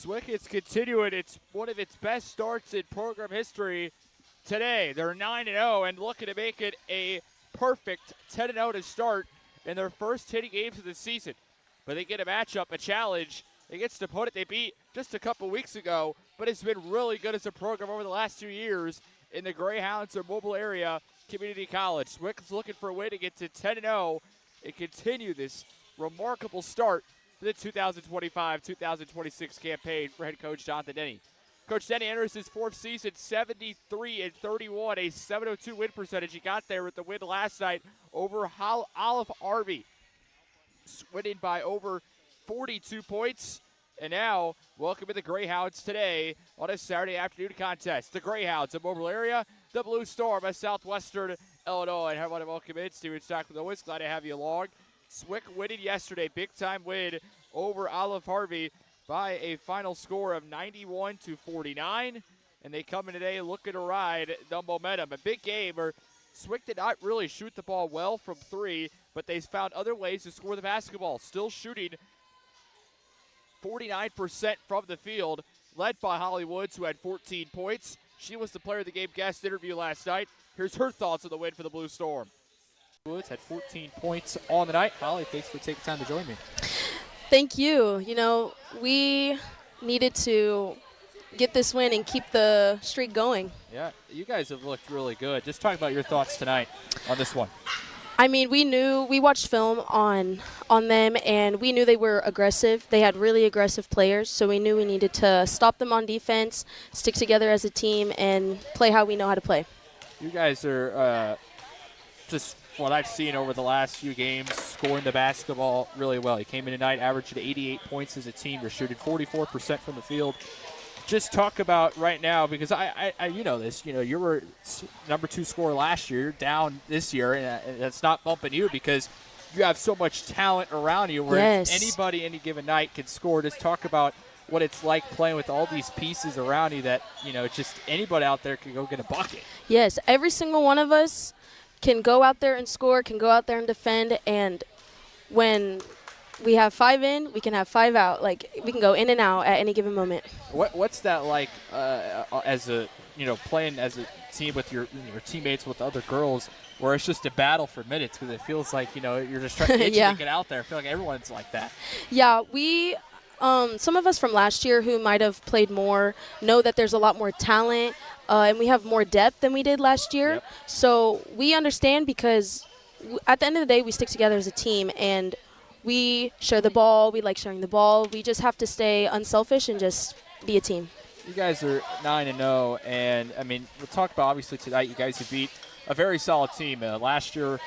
Swick is continuing one of its best starts in program history today. They're 9-0 and looking to make it a perfect 10-0 to start in their first 10 games of the season. But they get a matchup, a challenge against an opponent they beat just a couple weeks ago, but it's been really good as a program over the last 2 years in the Greyhounds or Moberly area community college. Swick is looking for a way to get to 10-0 and continue this remarkable start to the 2025-2026 campaign for head coach Jonathan Denny. Coach Denny enters his fourth season 73-31, a 702 win percentage. He got there with the win last night over Olive Harvey, winning by over 42 points. And now, welcome to the Greyhounds today on a Saturday afternoon contest. The Greyhounds of Moberly area, the Blue Storm of Southwestern Illinois. And I want to welcome in Steven Stockman. Always glad to have you along. Swick winning yesterday, big-time win over Olive Harvey by a final score of 91-49. And they come in today looking to ride the momentum. A big game where Swick did not really shoot the ball well from three, but they found other ways to score the basketball. Still shooting 49% from the field, led by Holly Woods, who had 14 points. She was the player of the game guest interview last night. Here's her thoughts on the win for the Blue Storm. Woods had 14 points on the night. Holly, thanks for taking time to join me. Thank you. You know, we needed to get this win and keep the streak going. Yeah, you guys have looked really good. Just talk about your thoughts tonight on this one. I mean, we watched film on them, and we knew they were aggressive. They had really aggressive players, so we knew we needed to stop them on defense, stick together as a team, and play how we know how to play. You guys are just what I've seen over the last few games, scoring the basketball really well. You came in tonight, averaged 88 points as a team. You're shooting 44% from the field. Just talk about right now, because I you know this, you were number 2 scorer last year, down this year, and that's not bumping you because you have so much talent around you where anybody any given night can score. Just talk about what it's like playing with all these pieces around you that, just anybody out there can go get a bucket. Yes, every single one of us can go out there and score, can go out there and defend, and when we have 5 in, we can have 5 out. Like, we can go in and out at any given moment. What's that like as a, playing as a team with your teammates with other girls where it's just a battle for minutes because it feels like, you're just trying to get out there. I feel like everyone's like that. Yeah, we some of us from last year who might have played more know that there's a lot more talent and we have more depth than we did last year. Yep. So we understand because at the end of the day, we stick together as a team and we share the ball. We like sharing the ball. We just have to stay unselfish and just be a team. You guys are 9-0, and, we'll talk about, obviously, tonight you guys have beat a very solid team. Last year,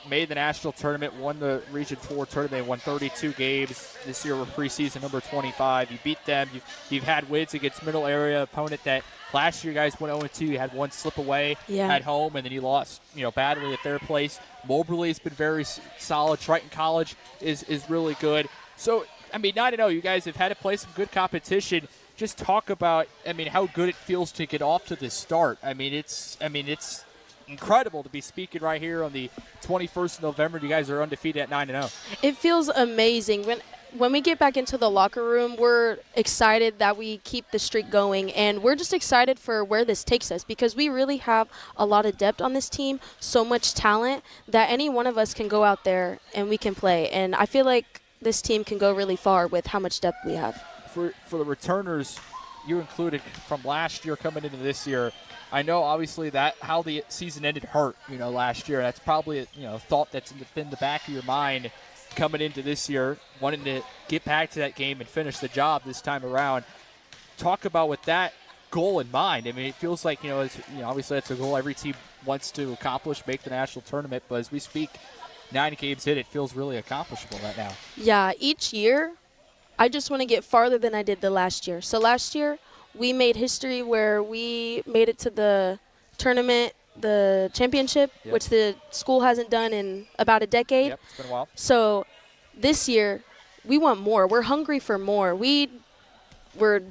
made the national tournament, won the Region 4 tournament, won 32 games. This year, we're preseason number 25. You beat them. You've had wins against middle area opponent that last year you guys went 0-2. You had one slip away at home, and then you lost, badly at their place. Moberly's been very solid. Triton College is really good. So, 9-0, you guys have had to play some good competition. Just talk about, how good it feels to get off to this start. It's incredible to be speaking right here on the 21st of November. You guys are undefeated at 9-0. It feels amazing. When we get back into the locker room, we're excited that we keep the streak going, and we're just excited for where this takes us because we really have a lot of depth on this team, so much talent that any one of us can go out there and we can play. And I feel like this team can go really far with how much depth we have. For the returners, you included from last year coming into this year, I know obviously that how the season ended hurt, last year. That's probably a thought that's in the back of your mind coming into this year, wanting to get back to that game and finish the job this time around. Talk about with that goal in mind. It feels like, obviously that's a goal every team wants to accomplish, make the national tournament. But as we speak, 9 games in, it feels really accomplishable right now. Yeah, each year I just want to get farther than I did the last year. So last year we made history where we made it to the tournament, the championship, which the school hasn't done in about a decade. Yep, it's been a while. So this year we want more. We're hungry for more. We were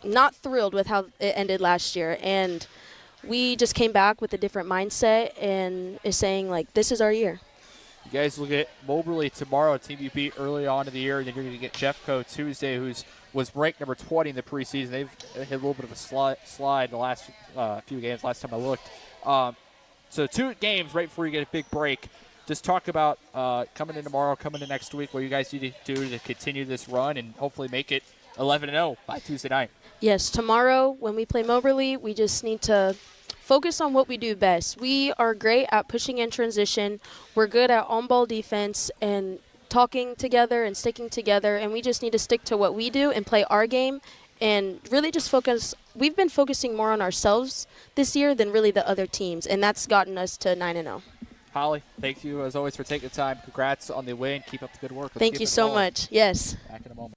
not thrilled with how it ended last year, and we just came back with a different mindset and is saying, like, this is our year. You guys will get Moberly tomorrow, a team you beat early on in the year, and then you're going to get Jeffco Tuesday, who's was ranked number 20 in the preseason. They've hit a little bit of a slide the last few games, last time I looked. So 2 games right before you get a big break. Just talk about coming in tomorrow, coming in next week, what you guys need to do to continue this run and hopefully make it 11-0 by Tuesday night. Yes, tomorrow when we play Moberly, we just need to focus on what we do best. We are great at pushing in transition. We're good at on-ball defense and talking together and sticking together, and we just need to stick to what we do and play our game and really just focus. We've been focusing more on ourselves this year than really the other teams, and that's gotten us to 9-0. Holly, thank you as always for taking the time. Congrats on the win. Keep up the good work. Thank you so much. Yes. Back in a moment.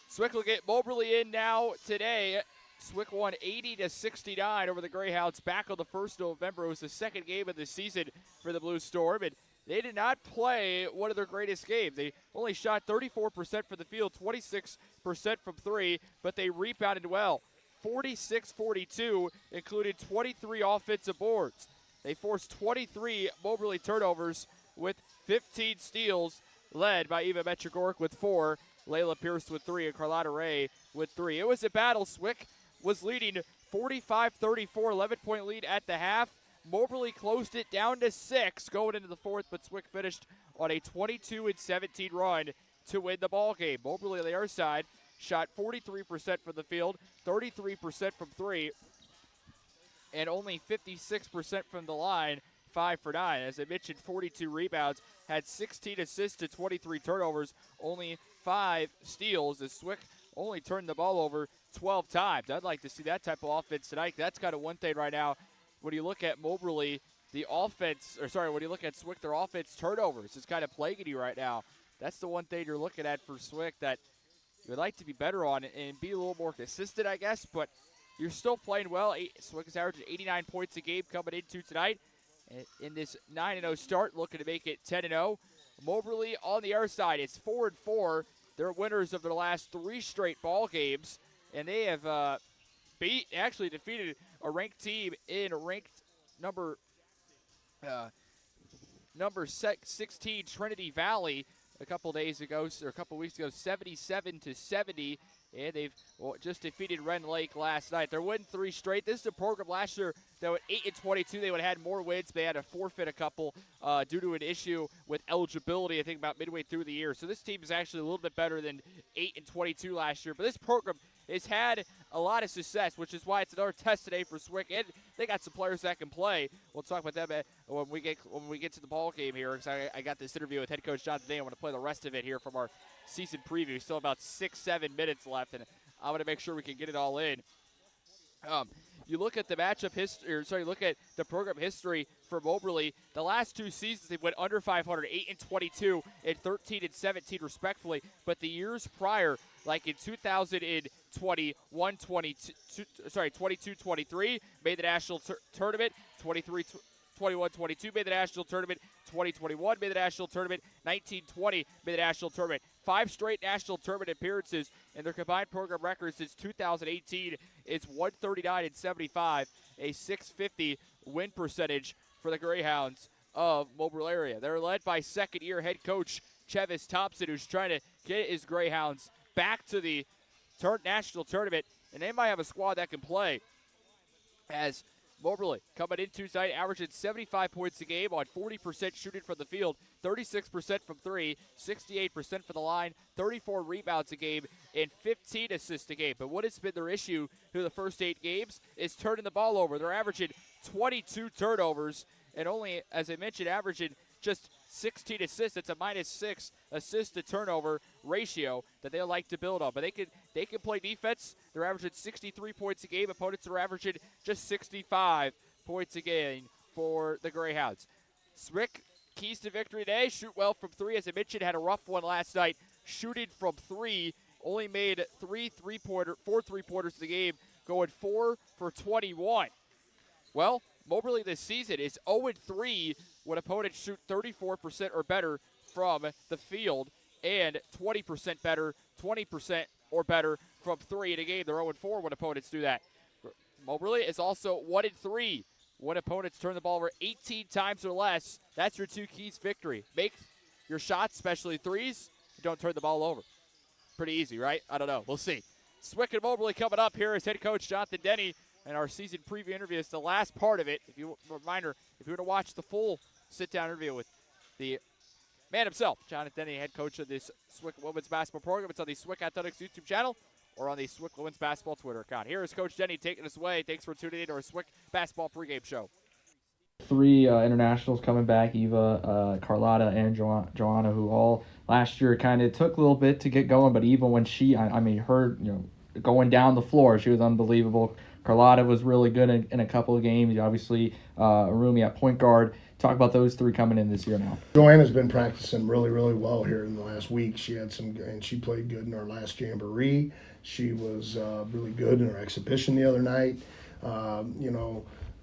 Swick will get Moberly in now today. Swick won 80-69 over the Greyhounds back on the 1st of November. It was the second game of the season for the Blue Storm, and they did not play one of their greatest games. They only shot 34% from the field, 26% from 3, but they rebounded well. 46-42, included 23 offensive boards. They forced 23 Moberly turnovers with 15 steals, led by Eva Metrogorek with 4, Layla Pierce with 3, and Carlotta Ray with 3. It was a battle. Swick was leading 45-34, 11-point lead at the half. Moberly closed it down to 6 going into the 4th, but Swick finished on a 22-17 run to win the ball game. Moberly on the other side shot 43% from the field, 33% from 3, and only 56% from the line, 5 for 9. As I mentioned, 42 rebounds, had 16 assists to 23 turnovers, only 5 steals, as Swick only turned the ball over 12 times. I'd like to see that type of offense tonight. That's kind of one thing right now. When you look at Moberly, when you look at Swick, their offense turnovers is kind of plaguing you right now. That's the one thing you're looking at for Swick that you would like to be better on and be a little more consistent, I guess, but you're still playing well. Swick is averaging 89 points a game coming into tonight. In this 9-0 start, looking to make it 10-0. Moberly on the other side, it's 4-4. They're winners of their last 3 straight ball games, and they have defeated a ranked team in ranked number 16 Trinity Valley a couple weeks ago, 77-70, and they've just defeated Ren Lake last night. They're winning 3 straight. This is a program last year that went 8-22. They would have had more wins. They had to forfeit a couple due to an issue with eligibility, I think, about midway through the year. So this team is actually a little bit better than 8-22 last year. But this program has had a lot of success, which is why it's another test today for Swick. And they got some players that can play. We'll talk about them when we get to the ball game here. Because I got this interview with head coach John today. I want to play the rest of it here from our season preview. Still about 6-7 minutes left, and I want to make sure we can get it all in. You look at the look at the program history for Moberly. The last 2 seasons, they went under 500, 8-22 and 13-17 respectfully. But the years prior, like in 22-23, made the national tournament. 21-22 made the national tournament. 2021 made the national tournament. 19-20 made the national tournament. 5 straight national tournament appearances, and their combined program record since 2018 is 139-75, a .650 win percentage for the Greyhounds of Moberly area. They're led by second-year head coach Chevis Thompson, who's trying to get his Greyhounds back to the national tournament, and they might have a squad that can play. As Moberly coming into tonight, averaging 75 points a game on 40% shooting from the field, 36% from 3, 68% from the line, 34 rebounds a game, and 15 assists a game. But what has been their issue through the first 8 games is turning the ball over. They're averaging 22 turnovers and only, as I mentioned, averaging just 16 assists. It's a -6 assist to turnover ratio that they like to build on. But they can play defense. They're averaging 63 points a game. Opponents are averaging just 65 points a game for the Greyhounds. Swick, keys to victory today. Shoot well from 3. As I mentioned, had a rough one last night. Shooting from 3, only made 4 3-pointers in the game, going 4 for 21. Well, Moberly this season is 0-3 when opponents shoot 34% or better from the field and 20% better, 20% or better from 3 in a game. They're 0-4 when opponents do that. Moberly is also 1-3 when opponents turn the ball over 18 times or less. That's your 2 keys victory. Make your shots, especially threes. don't turn the ball over. Pretty easy, right? I don't know. We'll see. Swick and Moberly coming up here as head coach Jonathan Denny, and our season preview interview is the last part of it. If you want to watch the full sit-down interview with the man himself, Jonathan Denny, head coach of this Swick Women's Basketball program, it's on the Swick Athletics YouTube channel or on the Swick Women's Basketball Twitter account. Here is Coach Denny taking us away. Thanks for tuning in to our Swick Basketball pregame show. 3 internationals coming back, Eva, Carlotta, and Joanna, who all last year kind of took a little bit to get going, but even when her, going down the floor, she was unbelievable. Carlotta was really good in a couple of games. Obviously, Arumi at point guard. Talk about those 3 coming in this year now. Joanna's been practicing really, really well here in the last week. She played good in our last jamboree. She was really good in her exhibition the other night.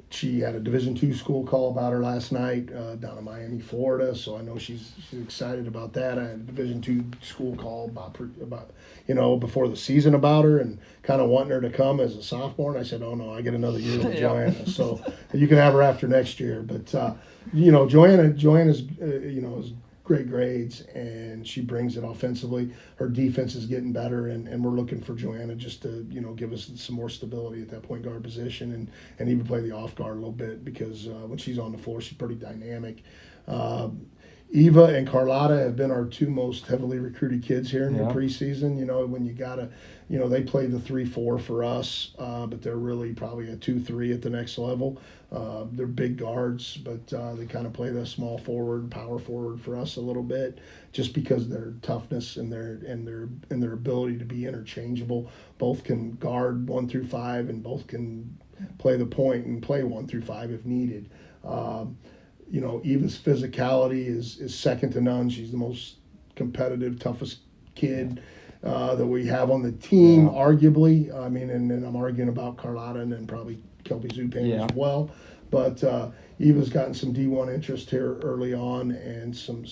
She had a Division II school call about her last night down in Miami, Florida. So I know she's excited about that. I had a Division II school call about before the season about her and kind of wanting her to come as a sophomore. And I said, oh no, I get another year with Joanna. So you can have her after next year. But Joanna's is great grades, and she brings it offensively. Her defense is getting better, and we're looking for Joanna just to, give us some more stability at that point guard position and even play the off guard a little bit because when she's on the floor, she's pretty dynamic. Eva and Carlotta have been our 2 most heavily recruited kids here in the preseason. When you gotta, they play the 3-4 for us, but they're really probably a 2-3 at the next level. They're big guards, but they kind of play the small forward, power forward for us a little bit, just because their toughness and their ability to be interchangeable. Both can guard 1 through 5, and both can play the point and play 1 through 5 if needed. Eva's physicality is second to none. She's the most competitive, toughest kid that we have on the team, arguably. And then I'm arguing about Carlotta and then probably Kelby Zupan as well. But Eva's gotten some D1 interest here early on and some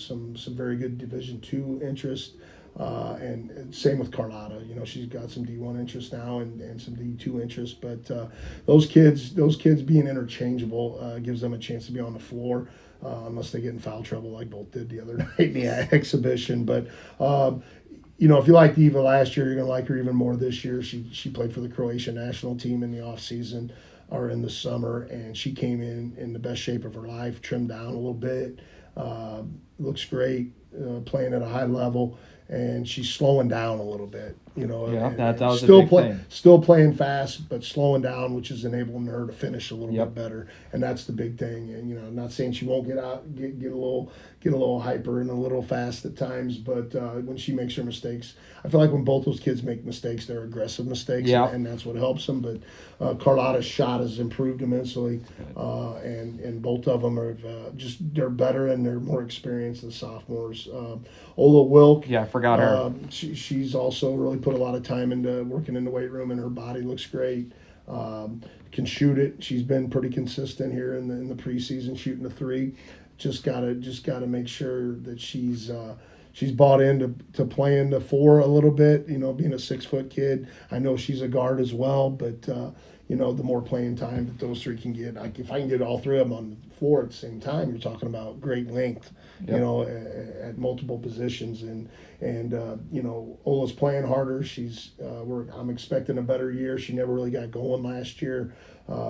very good Division II interest. And same with Carlotta. She's got some D1 interest now and some D2 interest. But those kids being interchangeable gives them a chance to be on the floor unless they get in foul trouble like both did the other night in the exhibition. But if you liked Eva last year, you're going to like her even more this year. She played for the Croatian national team in the off season or in the summer, and she came in the best shape of her life, trimmed down a little bit, looks great, playing at a high level. And she's slowing down a little bit, that was still a big thing. Still playing fast, but slowing down, which is enabling her to finish a little bit better, and that's the big thing. And I'm not saying she won't get a little hyper and a little fast at times, but when she makes her mistakes, I feel like when both those kids make mistakes, they're aggressive mistakes, and that's what helps them. But Carlotta's shot has improved immensely, and both of them are they're better and they're more experienced than sophomores. Ola Wilk. Yeah, I forgot her. She's also really put a lot of time into working in the weight room, and her body looks great. Can shoot it. She's been pretty consistent here in the preseason, shooting the 3. Just gotta make sure that she's bought into playing the 4 a little bit. Being a 6-foot kid, I know she's a guard as well, but the more playing time that those 3 can get, if I can get all 3 of them on the floor at the same time, you're talking about great length, at multiple positions. And Ola's playing harder. I'm expecting a better year. She never really got going last year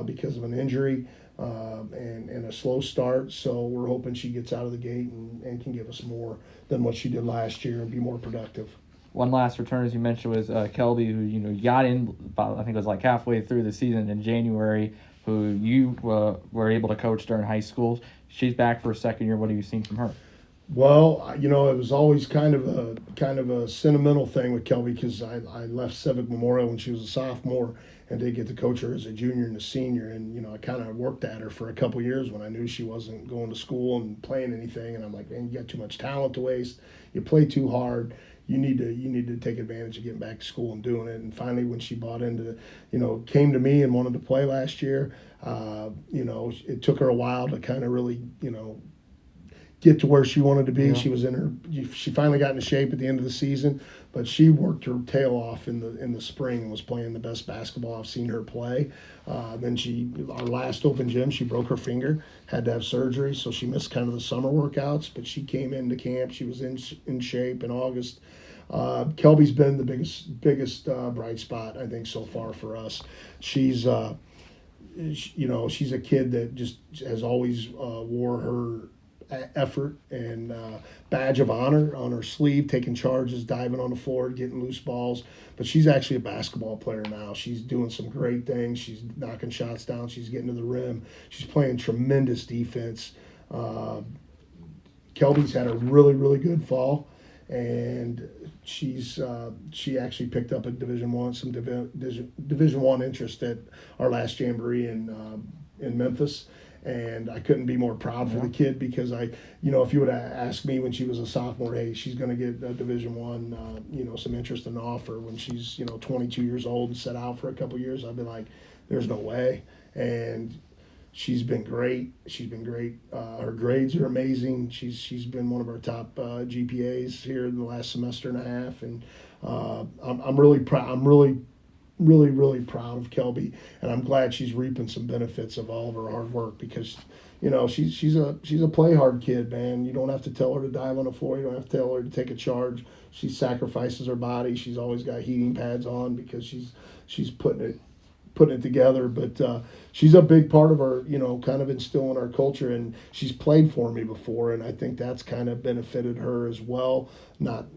because of an injury and a slow start. So we're hoping she gets out of the gate and can give us more than what she did last year and be more productive. One last return, as you mentioned, was Kelby, who got in about, I think it was like halfway through the season in January, who you were able to coach during high school. She's back for a second year. What have you seen from her? Well, it was always kind of a sentimental thing with Kelby because I left Civic Memorial when she was a sophomore and did get to coach her as a junior and a senior. And, I kind of worked at her for a couple years when I knew she wasn't going to school and playing anything. And I'm like, man, you got too much talent to waste. You play too hard. You need to take advantage of getting back to school and doing it. And finally, when she bought into, came to me and wanted to play last year, it took her a while to kind of really, get to where she wanted to be. Yeah. She finally got into shape at the end of the season, but she worked her tail off in the spring and was playing the best basketball I've seen her play. Then our last open gym, she broke her finger, had to have surgery, so she missed kind of the summer workouts. But she came into camp. She was in shape in August. Kelby's been the biggest bright spot I think so far for us. She's she's a kid that just has always wore her effort and badge of honor on her sleeve, taking charges, diving on the floor, getting loose balls. But she's actually a basketball player now. She's doing some great things. She's knocking shots down. She's getting to the rim. She's playing tremendous defense. Kelby's had a really, really good fall, and she actually picked up a Division One interest at our last jamboree in Memphis. And I couldn't be more proud for the kid, because if you would have asked me when she was a sophomore, hey, she's going to get a Division One, some interest and offer when she's 22 years old and set out for a couple years, I'd be like, there's no way. And she's been great. Her grades are amazing. She's been one of our top GPAs here in the last semester and a half, and I'm really proud. I'm really proud of Kelby, and I'm glad she's reaping some benefits of all of her hard work, because she's a play hard kid, man. You don't have to tell her to dive on the floor. You don't have to tell her to take a charge. She sacrifices her body. She's always got heating pads on because she's putting it together. But she's a big part of our kind of instilling our culture, and she's played for me before, and I think that's kind of benefited her as well. Not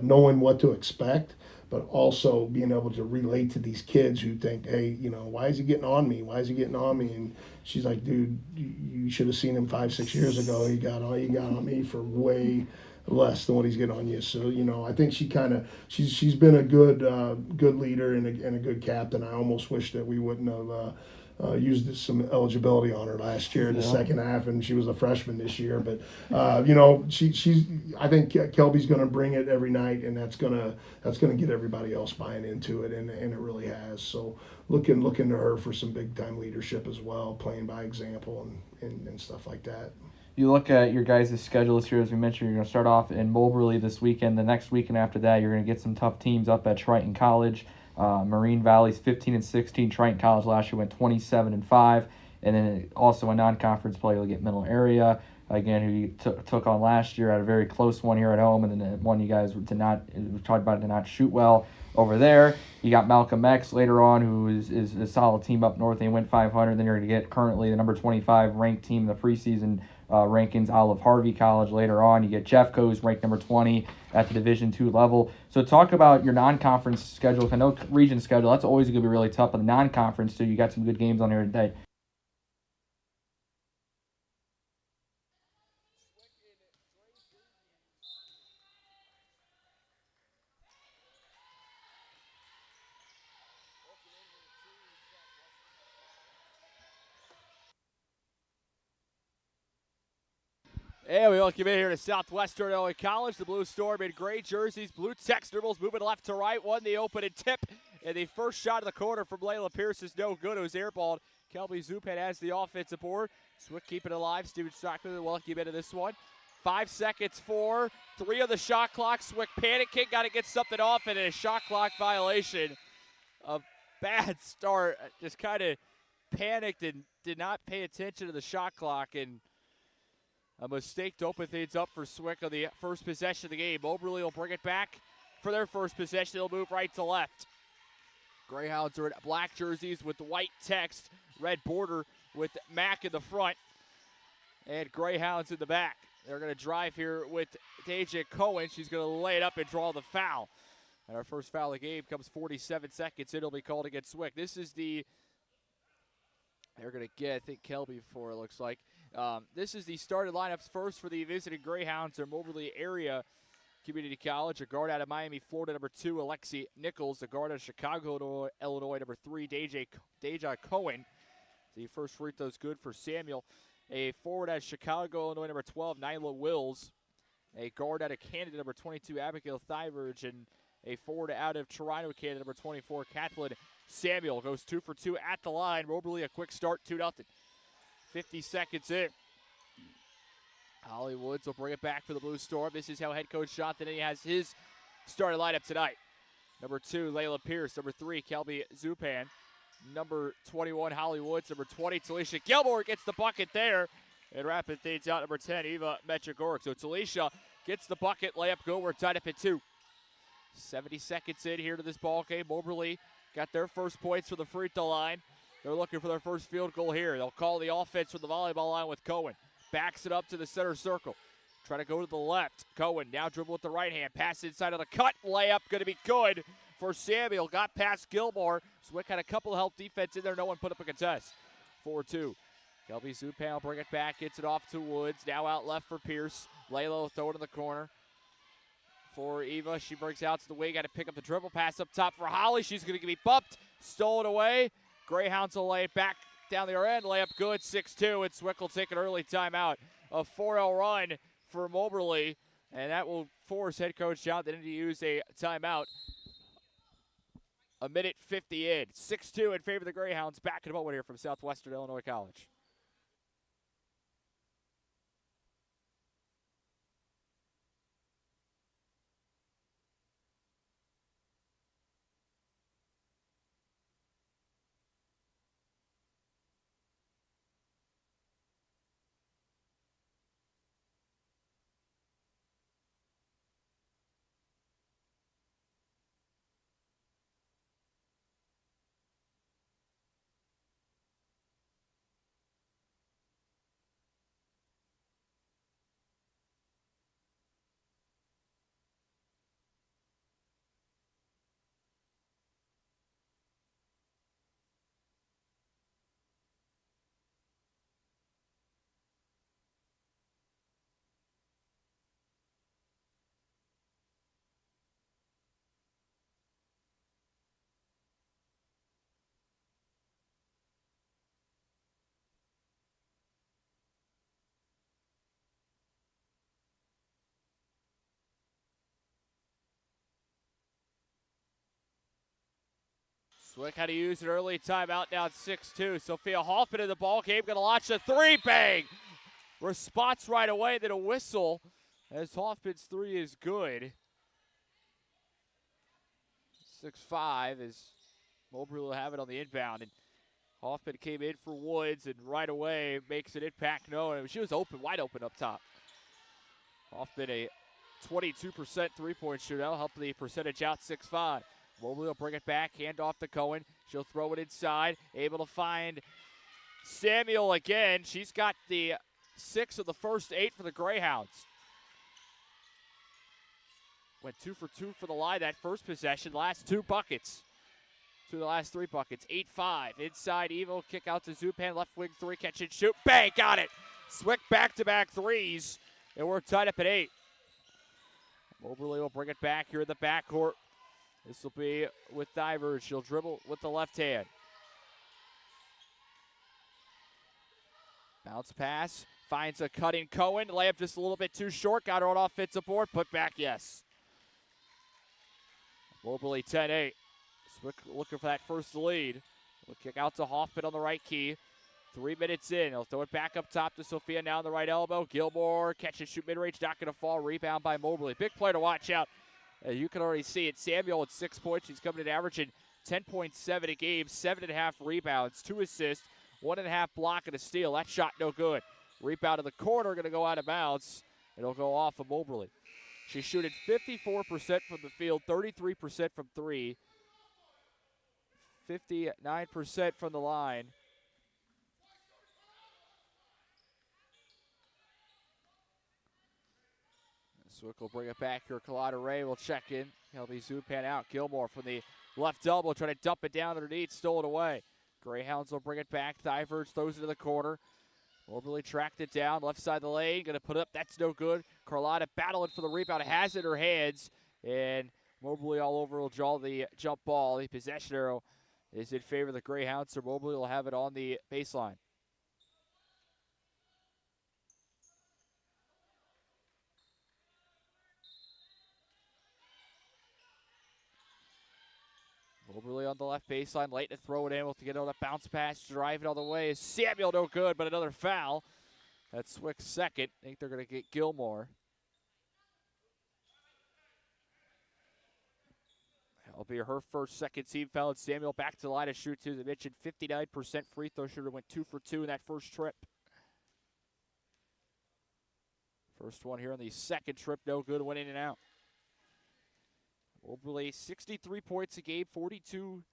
knowing what to expect, but also being able to relate to these kids who think, hey, why is he getting on me? Why is he getting on me? And she's like, dude, you should have seen him 5-6 years ago. He got on me for way less than what he's getting on you. So, I think she's been a good leader and a good captain. I almost wish that we wouldn't have used some eligibility on her last year in the second half, and she was a freshman this year. But she's. I think Kelby's going to bring it every night, and that's gonna get everybody else buying into it, and it really has. So looking to her for some big time leadership as well, playing by example and stuff like that. You look at your guys' schedule this year, as we mentioned, you're going to start off in Moberly this weekend. The next weekend after that, you're going to get some tough teams up at Triton College. Marine Valley's 15-16. Triton College last year went 27-5, and then also a non-conference play. You'll get Middle Area again, who you took on last year, had a very close one here at home, and then one you guys did not shoot well over there. You got Malcolm X later on, who is a solid team up north. They went 500. Then you're going to get currently the number 25 ranked team in the preseason rankings, Olive Harvey College later on. You get Jeffco's ranked number 20 at the Division II level. So talk about your non-conference schedule. I know region schedule, that's always going to be really tough, but the non-conference too, you got some good games on here today. And we welcome in here to Southwestern Illinois College. The Blue Storm in gray jerseys. Blue Tex dribbles moving left to right. Won the opening tip. And the first shot of the corner from Layla Pierce is no good. It was airballed. Kelby Zupan has the offensive board. Swick keeping it alive. Steven Stockton will welcome into this one. 5 seconds for 3 on the shot clock. Swick panicking. Got to get something off, and a shot clock violation. A bad start. Just kind of panicked and did not pay attention to the shot clock, and a mistake to open things up for Swick on the first possession of the game. Moberly will bring it back for their first possession. They'll move right to left. Greyhounds are in black jerseys with white text, red border with Mac in the front, and Greyhounds in the back. They're going to drive here with Deja Cohen. She's going to lay it up and draw the foul. And our first foul of the game comes 47 seconds. It'll be called against Swick. This is they're going to get, I think, Kelby for it looks like. This is the started lineups first for the visiting Greyhounds or Moberly area Community College. A guard out of Miami, Florida, number 2, Alexi Nichols. A guard out of Chicago, Illinois, number 3, Deja Cohen. The first free throw is good for Samuel. A forward out of Chicago, Illinois, number 12, Nyla Wills. A guard out of Canada, number 22, Abigail Thyverge. And a forward out of Toronto, Canada, number 24, Kathleen Samuel. Goes 2 for 2 at the line. Moberly a quick start, 2-0. 50 seconds in. Holly Woods will bring it back for the Blue Storm. This is how head coach Jonathan Eddy has his starting lineup tonight. Number 2, Layla Pierce. Number 3, Kelby Zupan. Number 21, Holly Woods. Number 20, Talisha Gilmore gets the bucket there. And wrapping things out, number 10, Eva Metrogorek. So Talisha gets the bucket. Layup go. We're tied up at 2. 70 seconds in here to this ball game. Moberly got their first points for the free throw line. They're looking for their first field goal here. They'll call the offense from the volleyball line with Cohen. Backs it up to the center circle. Try to go to the left. Cohen now dribble with the right hand. Pass inside of the cut. Layup going to be good for Samuel. Got past Gilmore. Zwick had a couple of help defense in there. No one put up a contest. 4-2. Kelby Zupan will bring it back. Gets it off to Woods. Now out left for Pierce. Layla will throw it in the corner for Eva. She breaks out to the wing. Got to pick up the dribble pass up top for Holly. She's going to be bumped. Stolen away. Greyhounds will lay it back down the other end. Layup good. 6-2. And Zwick will take an early timeout. A 4-0 run for Moberly. And that will force head coach Jonathan to use a timeout. A minute 50 in. 6-2 in favor of the Greyhounds. Back in a moment here from Southwestern Illinois College. Zwick had to use an early timeout, down 6-2. Sophia Hoffman in the ball game, going to launch a three, bang! Response right away, then a whistle as Hoffman's three is good. 6-5 as Moberly will have it on the inbound. And Hoffman came in for Woods and right away makes an impact no. And she was open, wide open up top. Hoffman a 22% three-point shooter. That'll help the percentage out 6-5. Moberly will bring it back, hand off to Cohen. She'll throw it inside, able to find Samuel again. She's got the 6 of the first 8 for the Greyhounds. Went 2 for 2 for the line that first possession. Last 2 buckets. 2 of the last 3 buckets. 8-5. Inside, Evo kick out to Zupan. Left wing 3, catch and shoot. Bang, got it. Zwick back-to-back threes. And we're tied up at 8. Moberly will bring it back here in the backcourt. This will be with Divers. She'll dribble with the left hand. Bounce pass. Finds a cutting Cohen. Layup just a little bit too short. Got her on offensive board. Put back, yes. Moberly 10-8. Zwick looking for that first lead. We'll kick out to Hoffman on the right key. 3 minutes in. He'll throw it back up top to Sophia now on the right elbow. Gilmore catch and shoot mid-range. Not going to fall. Rebound by Moberly. Big player to watch out. You can already see it. Samuel at 6 points. She's coming in averaging 10.7 a game, 7.5 rebounds, 2 assists, 1.5 block and a steal. That shot no good. Rebound in the corner, going to go out of bounds. It'll go off of Moberly. She's shooting 54% from the field, 33% from 3, 59% from the line. Zwick will bring it back here. Kalata Ray will check in. Kelby Zupan out. Gilmore from the left elbow trying to dump it down underneath. Stole it away. Greyhounds will bring it back. Divers throws it to the corner. Moberly tracked it down. Left side of the lane. Going to put up. That's no good. Carlotta battling for the rebound. Has it in her hands. And Moberly all over will draw the jump ball. The possession arrow is in favor of the Greyhounds. So Moberly will have it on the baseline. Moberly on the left baseline, late to throw it in. We'll get on a bounce pass, drive it all the way. Samuel no good, but another foul That's Swick's second. I think they're going to get Gilmore. That'll be her first second team foul. Samuel back to the line to shoot two. As I mentioned, 59% free throw shooter, went 2 for 2 in that first trip. First one here on the second trip, no good, went in and out. Moberly, 63 points a game, 42%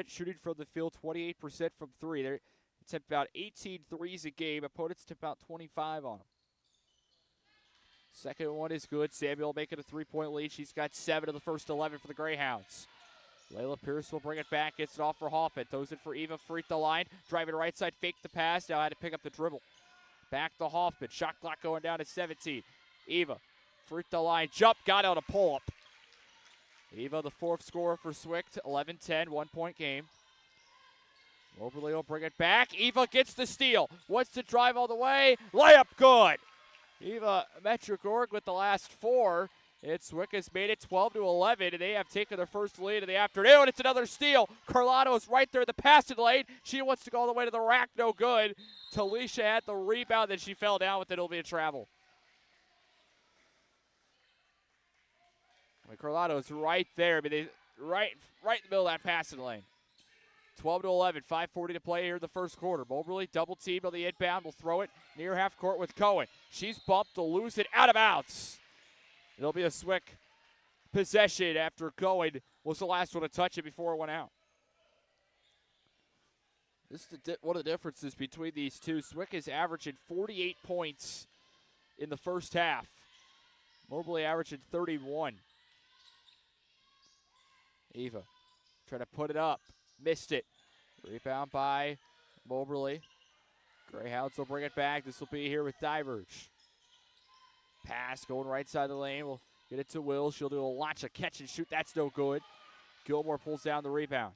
shooting from the field, 28% from three. They attempt about 18 threes a game. Opponents attempt about 25 on them. Second one is good. Samuel making a three-point lead. She's got 7 of the first 11 for the Greyhounds. Layla Pierce will bring it back. Gets it off for Hoffman. Throws it for Eva. Free throw line. Driving right side. Fake the pass. Now had to pick up the dribble. Back to Hoffman. Shot clock going down to 17. Eva. Free throw line. Jump. Got out a pull-up. Eva, the fourth scorer for Swick. 11-10. 1-point game. Moberly will bring it back. Eva gets the steal. Wants to drive all the way. Layup good. Eva Metrogorg with the last 4. Swick has made it 12-11, and they have taken their first lead of the afternoon. It's another steal. Carlano's right there in the passing lane. She wants to go all the way to the rack. No good. Talisha had the rebound, then she fell down with it. It'll be a travel. Carlano's right there. I mean, right in the middle of that passing lane. 12-11, 5:40 to play here in the first quarter. Moberly double teamed on the inbound. Will throw it near half court with Cohen. She's bumped to lose it out of bounds. It'll be a Swick possession after Cohen was the last one to touch it before it went out. This is one of the differences between these two. Swick is averaging 48 points in the first half. Moberly averaging 31. Eva trying to put it up. Missed it. Rebound by Moberly. Greyhounds will bring it back. This will be here with Diverge. Pass going right side of the lane. We'll get it to Will. She'll do a launch, a catch and shoot. That's no good. Gilmore pulls down the rebound.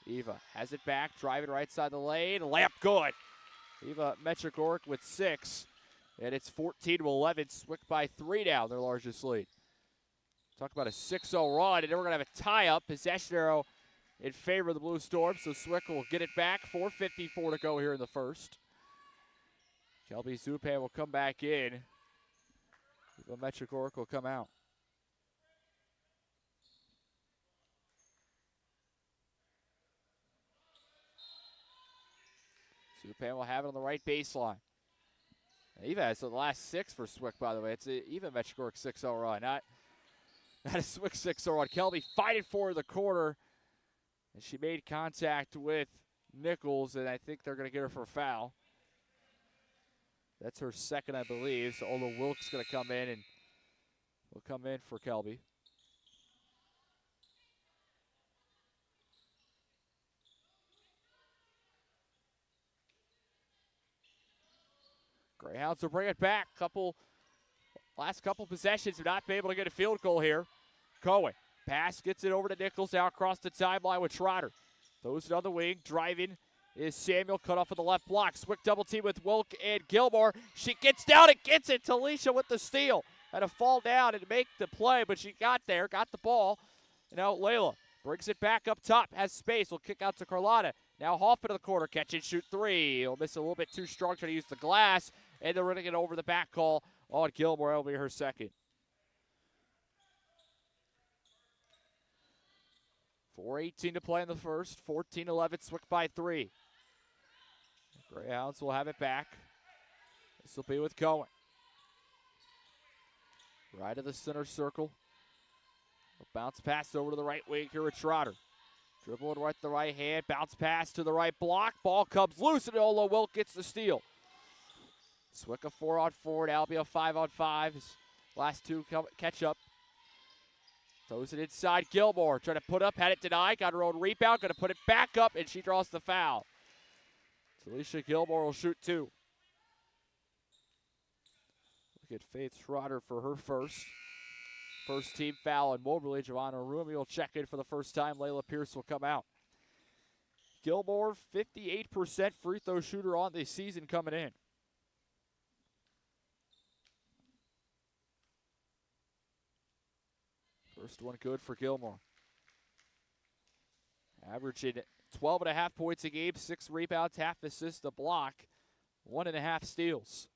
Eva has it back. Driving right side of the lane. Layup good. Eva Metrogork with 6. And it's 14-11. Swick by 3 now, their largest lead. Talk about a 6-0 run, and then we're going to have a tie-up. Possession arrow in favor of the Blue Storm, so Swick will get it back. 4:54 to go here in the first. Kelby Zupan will come back in. Metrogork will come out. Zupan will have it on the right baseline. Eva has the last 6 for Swick, by the way. It's Eva Metrogork 6-0 run, not a Swick 6-0 run. Kelby fighting for the corner, and she made contact with Nichols, and I think they're going to get her for a foul. That's her second, I believe. So Ola Wilkes going to come in, and will come in for Kelby. Greyhounds will bring it back. Last couple possessions have not been able to get a field goal here. Cohen, pass, gets it over to Nichols, now across the timeline with Trotter. Throws it on the wing, driving is Samuel, cut off of the left block. Swick double team with Wilk and Gilmore. She gets down and gets it. Talisha with the steal. Had to fall down and make the play, but she got there, got the ball. And now Layla brings it back up top, has space, will kick out to Carlotta. Now Hoffman to the corner, catch and shoot 3. He'll miss a little bit too strong, trying to use the glass, and they're running it over the back call on Gilmore. That'll be her second. 4:18 to play in the first. 14-11, Swick by 3. Greyhounds will have it back. This will be with Cohen. Right of the center circle. A bounce pass over to the right wing here with Trotter. Dribble it right to the right hand. Bounce pass to the right block. Ball comes loose, and Ola Wilk gets the steal. Swick a 4-on-4, now be a 5-on-5. His last 2 catch up. Throws it inside. Gilmore trying to put up, had it denied, got her own rebound, going to put it back up, and she draws the foul. Talisha Gilmore will shoot 2. Look at Faith Trotter for her first team foul, and Moberly. Giovanna Rumi will check in for the first time. Layla Pierce will come out. Gilmore, 58% free throw shooter on the season coming in. First one good for Gilmore. Averaging 12.5 points a game, 6 rebounds, half assists, a block. 1.5 steals.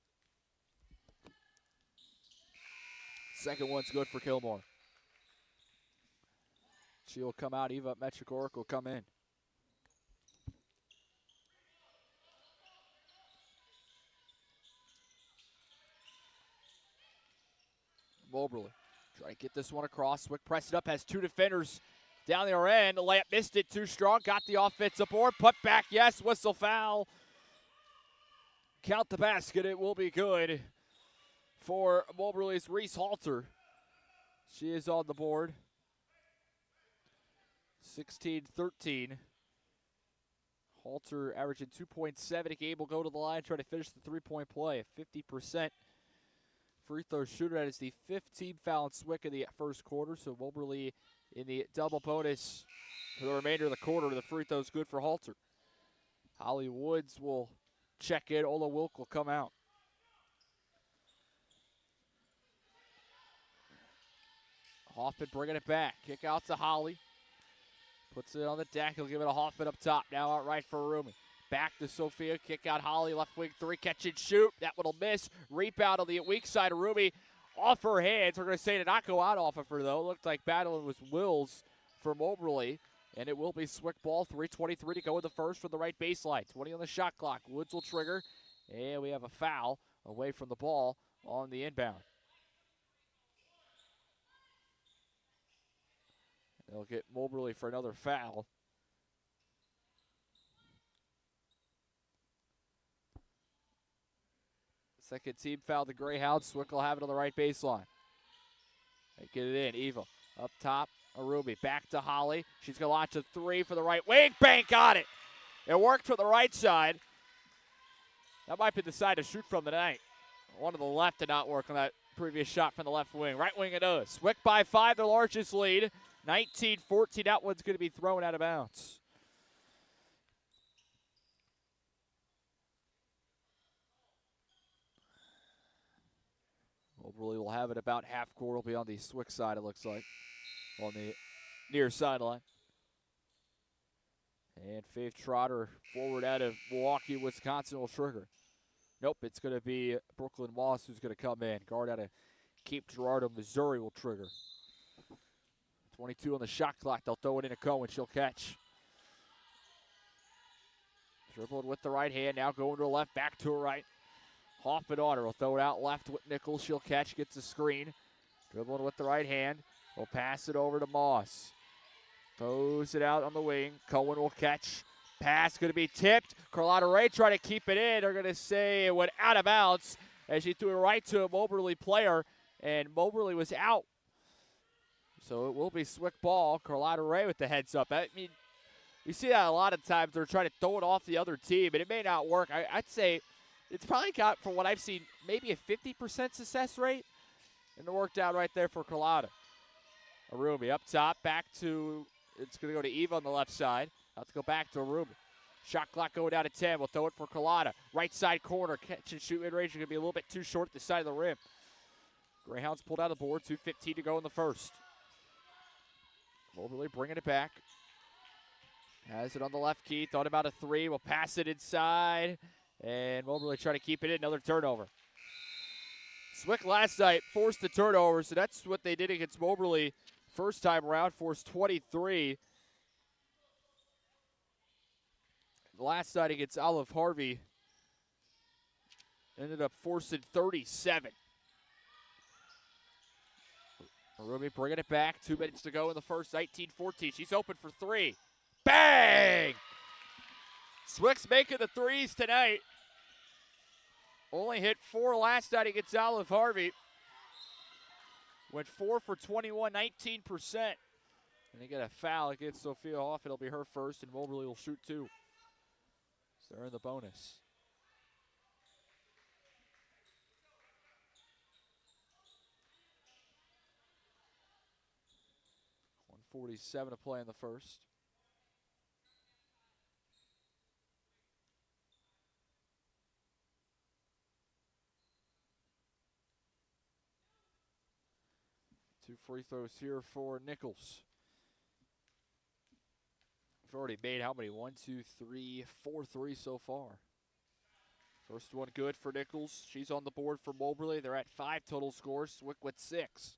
Second one's good for Kilmore. She'll come out. Eva Metrikoric will come in. Moberly try to get this one across. Swick pressed it up, has two defenders down the other end. The layup missed it, too strong. Got the offensive board. Put back, yes. Whistle foul. Count the basket. It will be good for Moberly's Reese Halter. She is on the board. 16-13. Halter averaging 2.7 a game. Will go to the line, try to finish the three-point play. 50% free throw shooter. That is the 5th team foul on Swick in the first quarter. So Moberly in the double bonus for the remainder of the quarter. The free throw's good for Halter. Holly Woods will check in. Ola Wilk will come out. Hoffman bringing it back. Kick out to Holly. Puts it on the deck. He'll give it to Hoffman up top. Now out right for Rumi. Back to Sophia. Kick out Holly. Left wing three. Catch and shoot. That one will miss. Rebound on the weak side of Rumi. Off her hands. We're going to say to not go out off of her, though. Looked like battling with Wills for Moberly. And it will be Swick ball. 3:23 to go in the first from the right baseline. 20 on the shot clock. Woods will trigger. And we have a foul away from the ball on the inbound. They'll get Moberly for another foul. Second team foul, the Greyhounds. Swick will have it on the right baseline. They get it in. Eva up top. Arubi back to Holly. She's going to launch a three for the right wing. Bank got it. It worked for the right side. That might be the side to shoot from tonight. One to the left did not work on that previous shot from the left wing. Right wing it does. Swick by 5, their largest lead. 19-14. That one's going to be thrown out of bounds. Moberly will have it about half court. Will be on the Swick side, it looks like, on the near sideline. And Faith Trotter, forward out of Milwaukee, Wisconsin, will trigger. Nope, it's going to be Brooklyn Moss who's going to come in. Guard out of Cape Girardeau, Missouri, will trigger. 22 on the shot clock. They'll throw it in a Cohen. She'll catch. Dribbled with the right hand. Now going to the left. Back to her right. Hoffman on her. Will throw it out left with Nichols. She'll catch. Gets the screen. Dribbled with the right hand. Will pass it over to Moss. Throws it out on the wing. Cohen will catch. Pass going to be tipped. Carlotta Ray trying to keep it in. They're going to say it went out of bounds as she threw it right to a Moberly player. And Moberly was out. So it will be Swick ball. Carlotta Ray with the heads up. I mean, you see that a lot of times. They're trying to throw it off the other team, and it may not work. I'd say it's probably got, from what I've seen, maybe a 50% success rate. And it worked out right there for Carlotta. Arumi up top. Back to, it's going to go to Eva on the left side. Let's go back to Arumi. Shot clock going down to 10. We'll throw it for Carlotta. Right side corner. Catch and shoot mid-range. Going to be a little bit too short at the side of the rim. Greyhounds pulled out the board. 2:15 to go in the first. Moberly bringing it back. Has it on the left key. Thought about a three. Will pass it inside. And Moberly trying to keep it in. Another turnover. Swick last night forced the turnover, so that's what they did against Moberly first time around. Forced 23. Last night against Olive Harvey ended up forcing 37. Rumi bringing it back. 2 minutes to go in the first. 19-14. She's open for three. Bang! Swick's making the threes tonight. Only hit 4 last night against Olive Harvey. Went 4 for 21, 19%. And they get a foul against Sophia Hoff. It'll be her first, and Moberly will shoot 2. So they're in the bonus. .47 to play in the first. Two free throws here for Nichols. We've already made how many? 1, 2, 3, 4 threes so far. First one good for Nichols. She's on the board for Moberly. They're at 5 total scores. Swick with 6.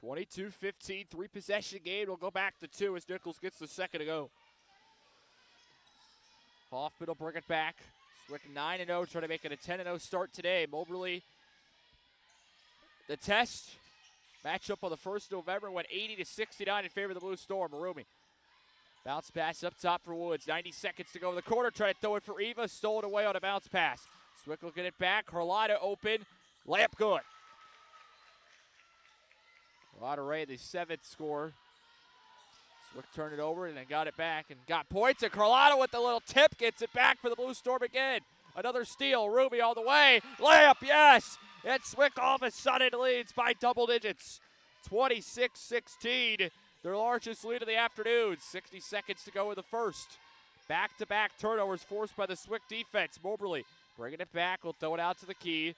22-15, 3-possession game. We'll go back to 2 as Nichols gets the second to go. Hoffman will bring it back. Swick 9-0, trying to make it a 10-0 start today. Moberly, the test matchup on the 1st of November went 80-69 in favor of the Blue Storm. Marumi. Bounce pass up top for Woods. 90 seconds to go in the quarter. Try to throw it for Eva. Stole it away on a bounce pass. Swick will get it back. Carlotta open. Layup good. Carlotta Ray, the 7th score. Swick turned it over and then got it back and got points. And Carlotta with the little tip gets it back for the Blue Storm again. Another steal. Ruby all the way. Layup, yes. And Swick all of a sudden leads by double digits. 26-16. Their largest lead of the afternoon. 60 seconds to go in the first. Back-to-back turnovers forced by the Swick defense. Moberly bringing it back. Will throw it out to the key.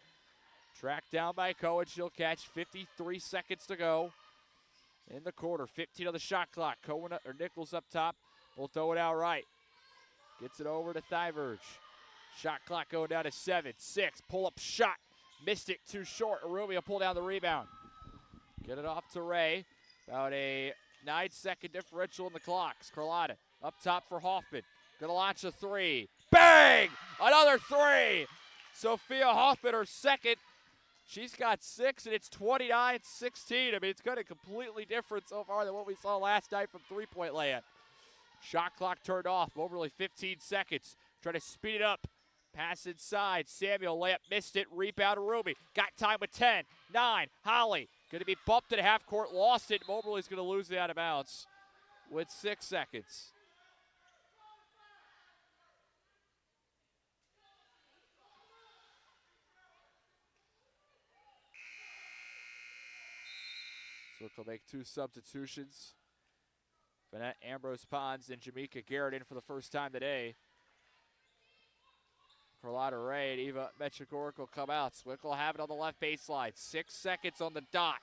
Tracked down by Cohen. She'll catch. 53 seconds to go in the quarter. 15 on the shot clock. Cohen or Nichols up top. Will throw it out right. Gets it over to Thiverge. Shot clock going down to 7. 6. Pull-up shot. Missed it too short. Arumi will pull down the rebound. Get it off to Ray. About a 9-second differential in the clocks. Carlotta up top for Hoffman. Gonna launch a 3. Bang! Another 3! Sophia Hoffman, her second. She's got 6, and it's 29-16. I mean, it's kind of completely different so far than what we saw last night from three-point land. Shot clock turned off. Moberly 15 seconds. Trying to speed it up. Pass inside. Samuel layup missed it. Rebound to Ruby. Got time with 10, 9. Holly going to be bumped at half court. Lost it. Moberly's going to lose it out of bounds with 6 seconds. So we'll make 2 substitutions. Vanette Ambrose-Pons and Jamaica Garrett in for the first time today. Carlotta Ray and Eva Metchigoric will come out. Swick will have it on the left baseline. 6 seconds on the dot.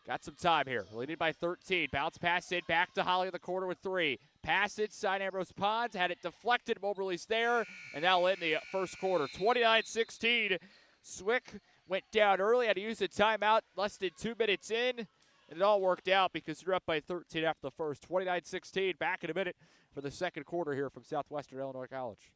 Got some time here. Leading by 13. Bounce pass in. Back to Holly in the corner with 3. Pass inside Ambrose-Pons. Had it deflected. Moberly's there. And now in the first quarter. 29-16. Swick went down early. Had to use a timeout. Less than 2 minutes in. And it all worked out because you're up by 13 after the first. 29-16. Back in a minute for the second quarter here from Southwestern Illinois College.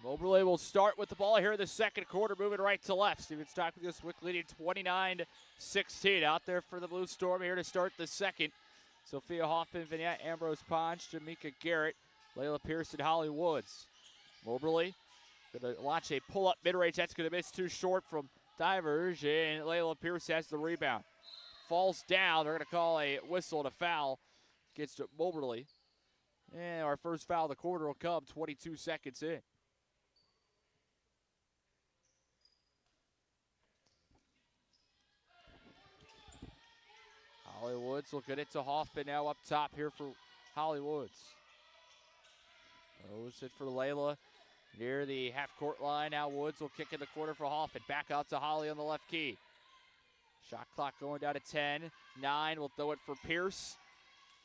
Moberly will start with the ball here in the second quarter, moving right to left. Steven Stockton just Swick leading 29-16. Out there for the Blue Storm here to start the second. Sophia Hoffman, Vinette Ambrose-Pons, Jamaica Garrett, Layla Pearson, Holly Woods. Moberly going to launch a pull-up mid-range. That's going to miss too short from Diverge, and Layla Pierce has the rebound. Falls down. They're going to call a whistle and a foul against Moberly. And our first foul of the quarter will come 22 seconds in. Hollywoods will get it to Hoffman now up top here for Hollywoods. Throws it for Layla near the half-court line. Now Woods will kick in the corner for Hoffman. Back out to Holly on the left key. Shot clock going down to 10. 9 will throw it for Pierce.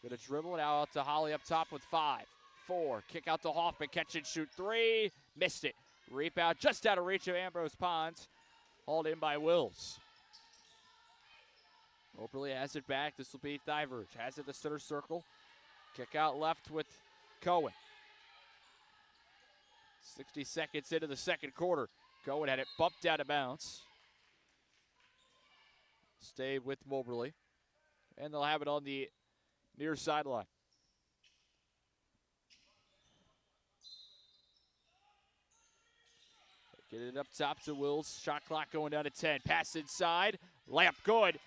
Gonna dribble it out to Holly up top with 5. 4. Kick out to Hoffman. Catch and shoot 3. Missed it. Rebound just out of reach of Ambrose Pons. Hauled in by Wills. Moberly has it back. This will be Thivers. Has it the center circle. Kick out left with Cohen. 60 seconds into the second quarter. Cohen had it bumped out of bounds. Stay with Moberly. And they'll have it on the near sideline. Get it up top to Wills. Shot clock going down to 10. Pass inside. Layup good.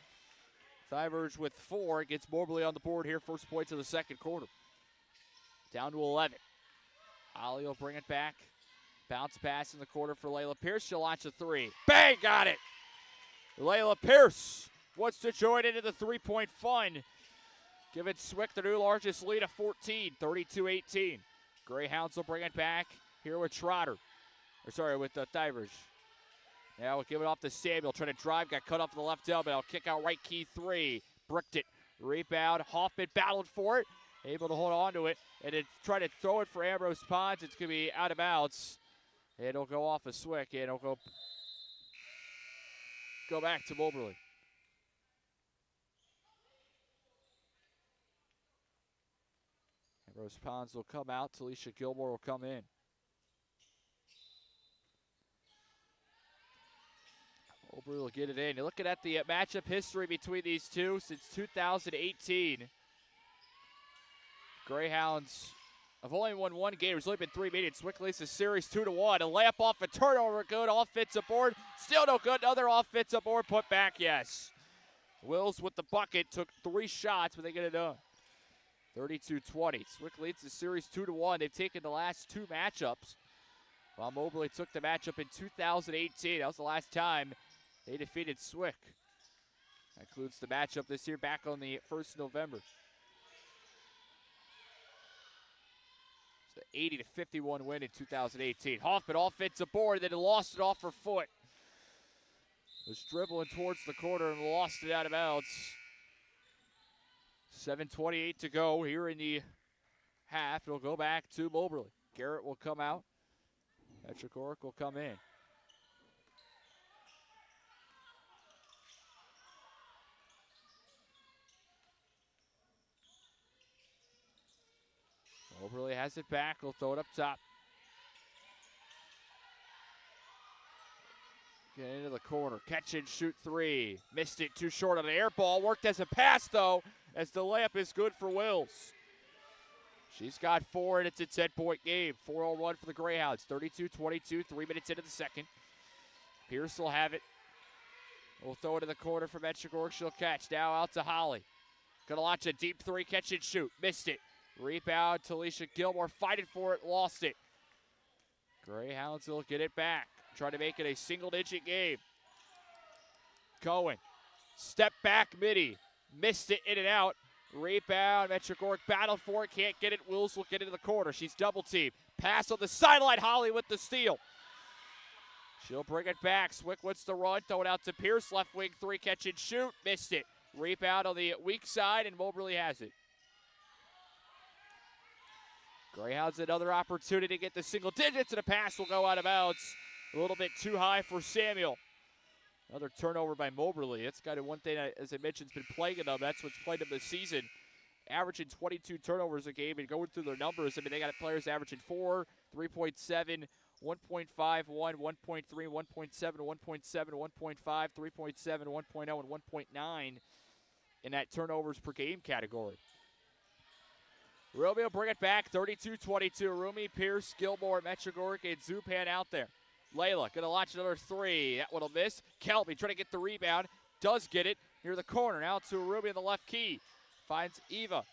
Thivers with 4 gets Moberly on the board here. First points of the second quarter. Down to 11. Ollie will bring it back. Bounce pass in the corner for Layla Pierce. She'll launch a 3. Bang! Got it! Layla Pierce wants to join into the three-point fun. Giving Swick the new largest lead of 14, 32-18. Greyhounds will bring it back here with Trotter. With Thivers. Now we'll give it off to Samuel. Trying to drive, got cut off the left elbow. Kick out right key 3. Bricked it. Rebound. Hoffman battled for it. Able to hold on to it. And then try to throw it for Ambrose Pons. It's going to be out of bounds. It'll go off a Swick. And it'll go back to Moberly. Ambrose Pons will come out. Talisha Gilmore will come in. Moberly will get it in. You're looking at the matchup history between these two since 2018. Greyhounds have only won one game. There's only been 3 meetings. Swick leads the series 2-1. A layup off a turnover, good. Offensive board, still no good. Another offensive board put back, yes. Wills with the bucket, took 3 shots, but they get it done. 32-20. Swick leads the series 2-1. They've taken the last 2 matchups, while Moberly took the matchup in 2018. That was the last time they defeated Swick. That includes the matchup this year back on the 1st of November. It's the 80-51 win in 2018. Hoffman offensive board, then lost it off her foot. Was dribbling towards the corner and lost it out of bounds. 7:28 to go here in the half. It'll go back to Moberly. Garrett will come out. Petrikoric will come in. Moberly has it back. He'll throw it up top. Get into the corner. Catch and shoot 3. Missed it. Too short on an air ball. Worked as a pass, though, as the layup is good for Wills. She's got 4, and it's a 10-point game. 4-on-1 for the Greyhounds. 32-22, 3 minutes into the second. Pierce will have it. We'll throw it in the corner for Petrikoric. She'll catch. Now out to Holly. Gonna launch a deep 3. Catch and shoot. Missed it. Rebound, Talisha Gilmore fighting for it, lost it. Greyhounds will get it back. Trying to make it a single-digit game. Cohen, step back midi. Missed it, in and out. Rebound, Petrikoric battled for it, can't get it. Wills will get into the corner. She's double-teamed. Pass on the sideline, Holly with the steal. She'll bring it back. Swick wants to run, throw it out to Pierce. Left wing 3, catch and shoot. Missed it. Rebound on the weak side, and Moberly has it. Greyhounds another opportunity to get the single digits, and a pass will go out of bounds. A little bit too high for Samuel. Another turnover by Moberly. It's kind of one thing, as I mentioned, has been plaguing them. That's what's plagued them this season. Averaging 22 turnovers a game, and going through their numbers, I mean, they got players averaging 4, 3.7, 1.5, 1, 1.3, 1.7, 1.7, 1.5, 3.7, 1.0, and 1.9 in that turnovers per game category. Romeo bring it back, 32-22. Rumi, Pierce, Gilmore, Petrikoric, and Zupan out there. Layla going to launch another 3. That one will miss. Kelby trying to get the rebound. Does get it near the corner. Now to Rumi in the left key. Finds Eva.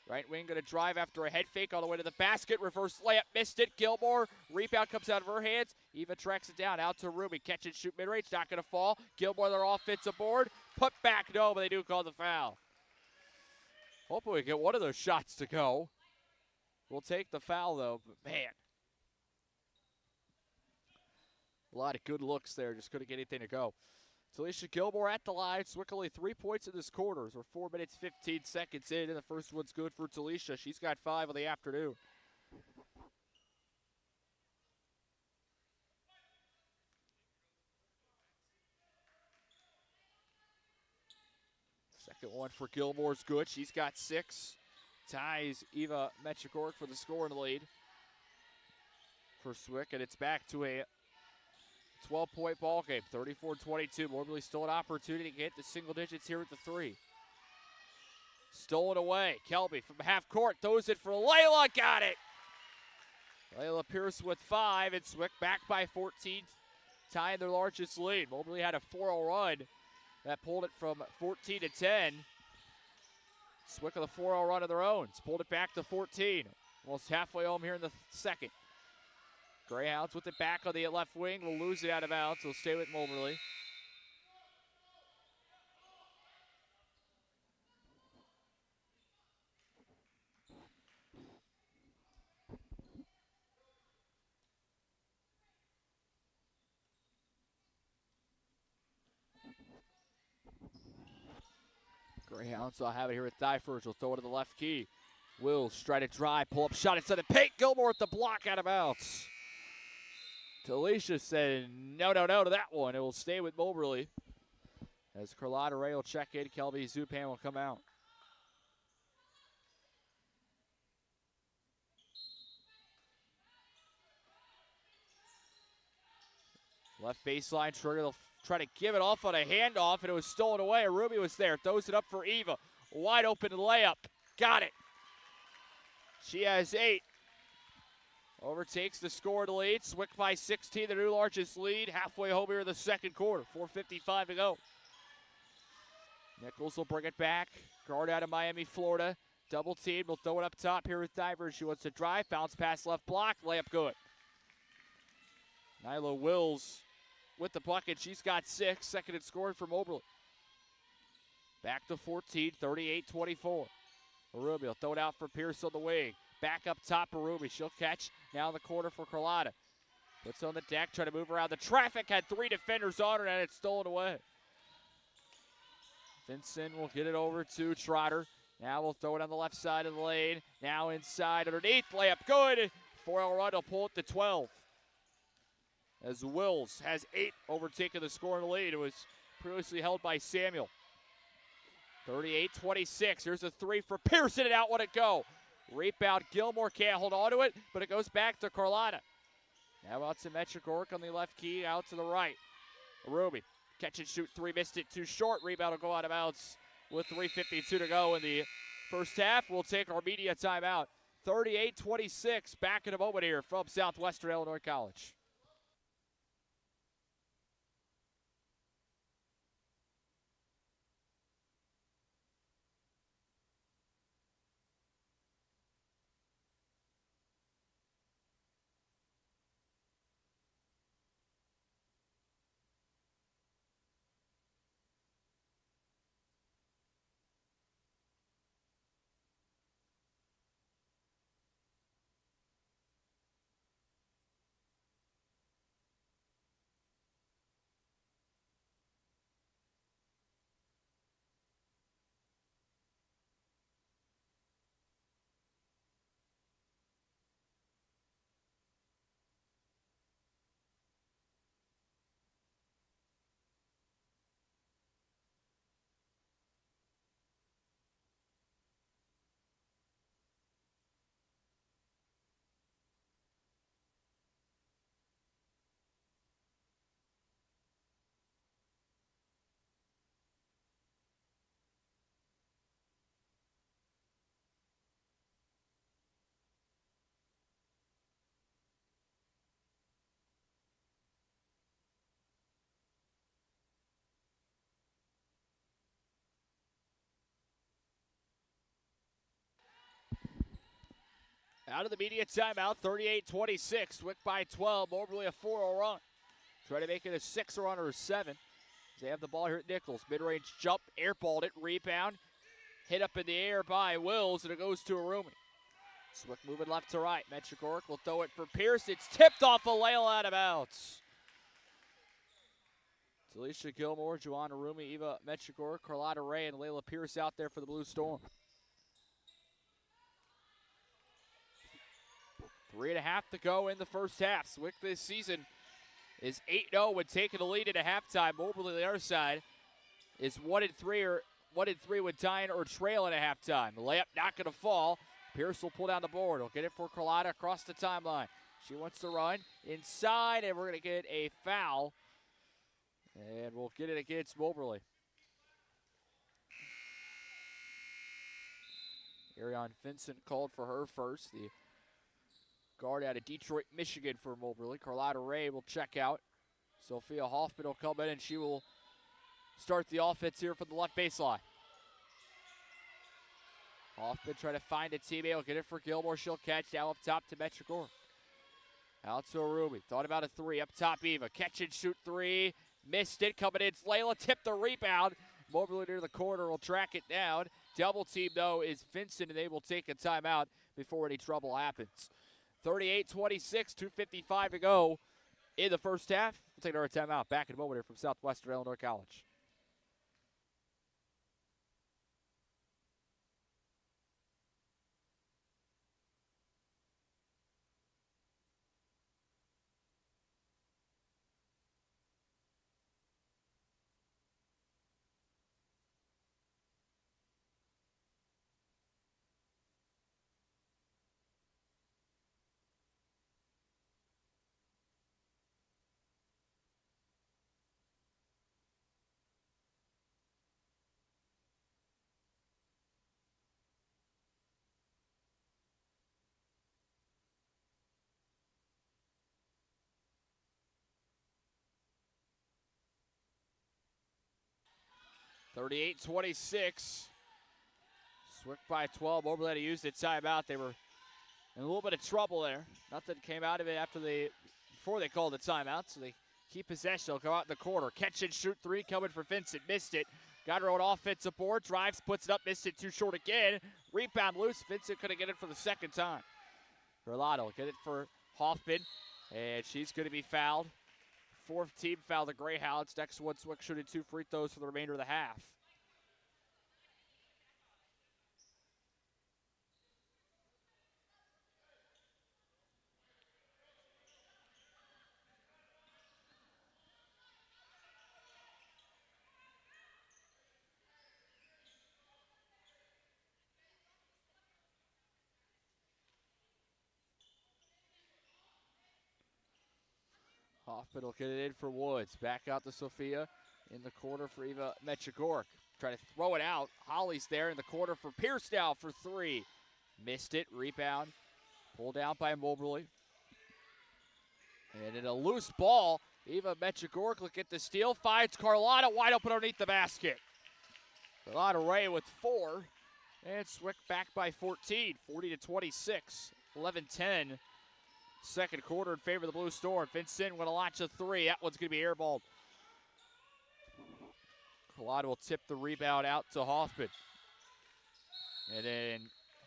Right wing going to drive after a head fake all the way to the basket. Reverse layup, missed it. Gilmore, rebound comes out of her hands. Eva tracks it down, out to Ruby. Catch and shoot mid-range, not going to fall. Gilmore, their offensive board. Put back, no, but they do call the foul. Hopefully we get one of those shots to go. We'll take the foul, though, but man. A lot of good looks there, just couldn't get anything to go. Talisha Gilmore at the line. Swick only 3 points in this quarter. We're 4 minutes, 15 seconds in, and the first one's good for Talisha. She's got 5 on the afternoon. Second one for Gilmore's good. She's got 6. Ties Eva Metchigork for the scoring lead for Swick, and it's back to a 12-point ball game, 34-22. Moberly still an opportunity to get the single digits here at the 3. Stolen away. Kelby from half court throws it for Layla. Got it. Layla Pierce with 5, and Swick back by 14, tying their largest lead. Moberly had a 4-0 run that pulled it from 14 to 10. Swick with a 4-0 run of their own. It's pulled it back to 14. Almost halfway home here in the second. Greyhounds with it back on the left wing. Will lose it out of bounds. Will stay with Moberly. Greyhounds will have it here with Dyford. Will throw it to the left key. Wills try to drive, pull up shot inside the paint. Gilmore with the block out of bounds. Talisha said no to that one. It will stay with Moberly. As Carlotta Ray will check in, Kelby Zupan will come out. Left baseline trigger. They'll try to give it off on a handoff, and it was stolen away. Ruby was there. Throws it up for Eva. Wide open layup. Got it. She has 8. Overtakes the score to lead. Swick by 16, the new largest lead. Halfway home here in the second quarter. 4:55 to go. Nichols will bring it back. Guard out of Miami, Florida. Double team. Will throw it up top here with Divers. She wants to drive. Bounce pass left block. Layup good. Nyla Wills with the bucket. She's got 6. Second in scoring for Moberly. Back to 14, 38-24. Ruby will throw it out for Pierce on the wing. Back up top for Ruby. She'll catch. Now in the corner for Carlotta. Puts on the deck, try to move around the traffic. Had 3 defenders on her, and it's stolen away. Vincent will get it over to Trotter. Now we'll throw it on the left side of the lane. Now inside underneath. Layup good. 4-0 run. He'll pull it to 12. As Wills has 8, overtaking the scoring lead. It was previously held by Samuel. 38-26. Here's a 3 for Pearson, and out would it go. Rebound, Gilmore can't hold on to it, but it goes back to Carlotta. Now out to Metchigork on the left key, out to the right. Ruby, catch and shoot 3, missed it too short. Rebound will go out of bounds with 3:52 to go in the first half. We'll take our media timeout. 38-26, back in a moment here from Southwestern Illinois College. Out of the media timeout, 38-26. Swick by 12. Moberly a 4-0 run. Try to make it a 6 run or a 7. They have the ball here at Nichols. Mid-range jump, airballed it, rebound. Hit up in the air by Wills, and it goes to Arumi. Swick moving left to right. Metrogork will throw it for Pierce. It's tipped off of Layla out of bounds. Talisha Gilmore, Joanna Arumi, Eva Metrogork, Carlotta Ray, and Layla Pierce out there for the Blue Storm. 3.5 to go in the first half. Swick this season is 8-0 when taking the lead at a halftime. Moberly on the other side is 1-3 when tying or trailing at halftime. The layup not going to fall. Pierce will pull down the board. He'll get it for Carlotta across the timeline. She wants to run inside, and we're going to get a foul. And we'll get it against Moberly. Ariane Vincent called for her first. The guard out of Detroit, Michigan for Moberly. Carlotta Ray will check out. Sophia Hoffman will come in, and she will start the offense here from the left baseline. Hoffman trying to find a teammate. Will get it for Gilmore. She'll catch now up top to Metrogork. Out to Arumi. Thought about a 3. Up top, Eva. Catch and shoot 3. Missed it. Coming in. Layla tipped the rebound. Moberly near the corner will track it down. Double team, though, is Vincent, and they will take a timeout before any trouble happens. 38-26, 2:55 to go in the first half. We'll take another timeout. Back in a moment here from Southwestern Illinois College. (38-26). Swick by 12. Moberly had to use the timeout. They were in a little bit of trouble there. Nothing came out of it before they called the timeout, so they keep possession. They'll go out in the corner. Catch and shoot 3 coming for Vincent. Missed it. Got her own offensive board. Drives, puts it up. Missed it too short again. Rebound loose. Vincent couldn't get it for the second time. Carlotta will get it for Hoffman, and she's going to be fouled. 4th team foul, the Greyhounds. Next one, Swick shooting 2 free throws for the remainder of the half. Hoffman will get it in for Woods. Back out to Sophia in the corner for Eva Metrogork. Trying to throw it out. Holly's there in the corner for Pierce now for 3. Missed it. Rebound. Pulled down by Moberly. And in a loose ball, Eva Metrogork will get the steal. Finds Carlotta wide open underneath the basket. Carlotta Ray with 4. And Swick back by 14. 40-26. 11-10. Second quarter in favor of the Blue Storm. Vincent going to launch a 3. That one's going to be airballed. Carlotta will tip the rebound out to Hoffman. And then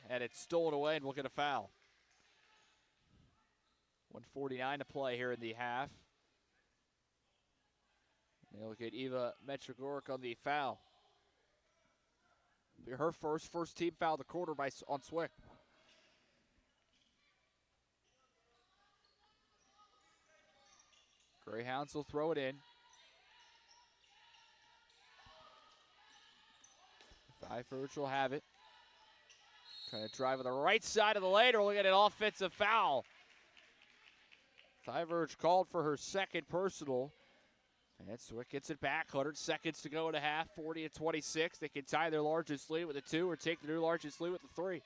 had it stolen away, and we'll get a foul. 1:49 to play here in the half. They'll get Eva Metrogork on the foul. Be her first team foul of the quarter on Swick. Greyhounds will throw it in. Thyverge will have it. Trying to drive on the right side of the lane, or we'll get an offensive foul. Thyverge called for her second personal. And Swick gets it back. 100 seconds to go in a half. 40-26. They can tie their largest lead with a 2 or take the new largest lead with a 3.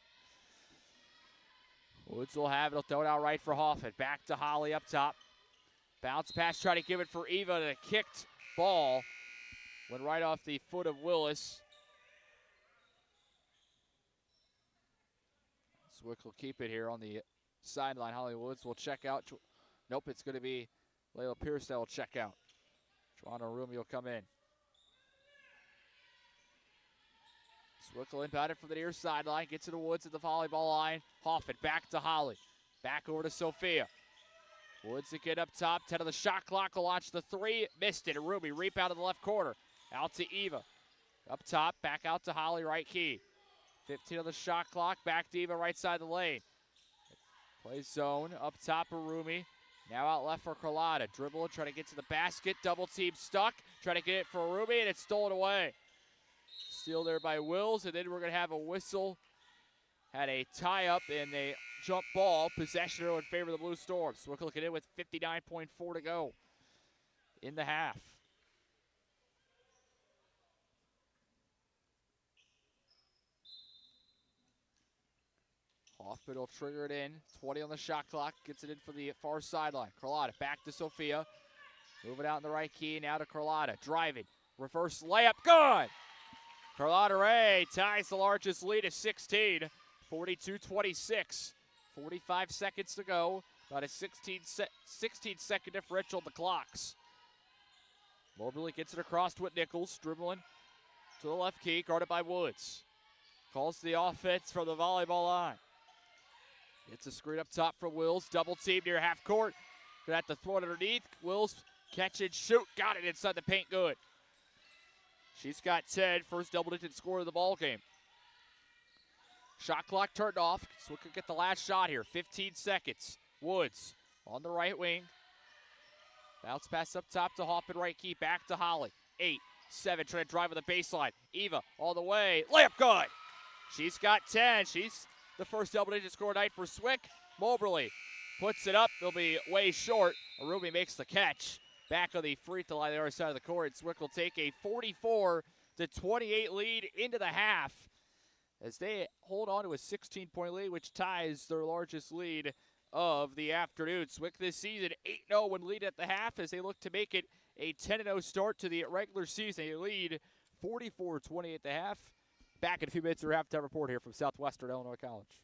Woods will have it. He'll throw it out right for Hoffman. Back to Holly up top. Bounce pass, try to give it for Eva, and a kicked ball went right off the foot of Willis. Swick will keep it here on the sideline. Holly Woods will check out. Nope, it's going to be Layla Pierce that will check out. Joanna Rumi will come in. Swick will inbound it from the near sideline. Gets to the Woods at the volleyball line. Hoffman back to Holly. Back over to Sophia. Woods again up top. 10 of the shot clock will launch the three. Missed it. Rumi rebound in the left corner. Out to Eva. Up top. Back out to Holly, right key. 15 of the shot clock. Back to Eva, right side of the lane. Plays zone. Up top of Rumi. Now out left for Carlotta. Dribble, trying to get to the basket. Double team stuck. Trying to get it for Rumi, and it's stolen away. Steal there by Wills, and then we're going to have a whistle. Had a tie-up and a jump ball. Possession in favor of the Blue Storms. Swick looking in with 59.4 to go in the half. Hoffman will trigger it in. 20 on the shot clock. Gets it in for the far sideline. Carlotta back to Sophia. Moving out in the right key. Now to Carlotta. Driving. Reverse layup. Good! Carlotta Ray ties the largest lead at 16. 42-26. 45 seconds to go. About a 16-second differential on the clocks. Moberly gets it across with Nichols. Dribbling to the left key. Guarded by Woods. Calls the offense from the volleyball line. It's a screen up top for Wills. Double team near half court. Gonna have to throw it underneath. Wills catch and shoot. Got it inside the paint. Good. She's got 10. First double-digit score of the ball game. Shot clock turned off. So we could get the last shot here. 15 seconds. Woods on the right wing. Bounce pass up top to Hoffman, right key. Back to Holly. 8, 7. Trying to drive with the baseline. Eva all the way. Layup good. She's got 10. She's the first double-digit score night for Swick. Moberly puts it up. They'll be way short. Arumi makes the catch. Back on the free throw line, the other side of the court. Swick will take a 44-28 lead into the half as they hold on to a 16-point lead, which ties their largest lead of the afternoon. Swick this season 8-0 when lead at the half as they look to make it a 10-0 start to the regular season. They lead 44-28 at the half. Back in a few minutes, our halftime report here from Southwestern Illinois College.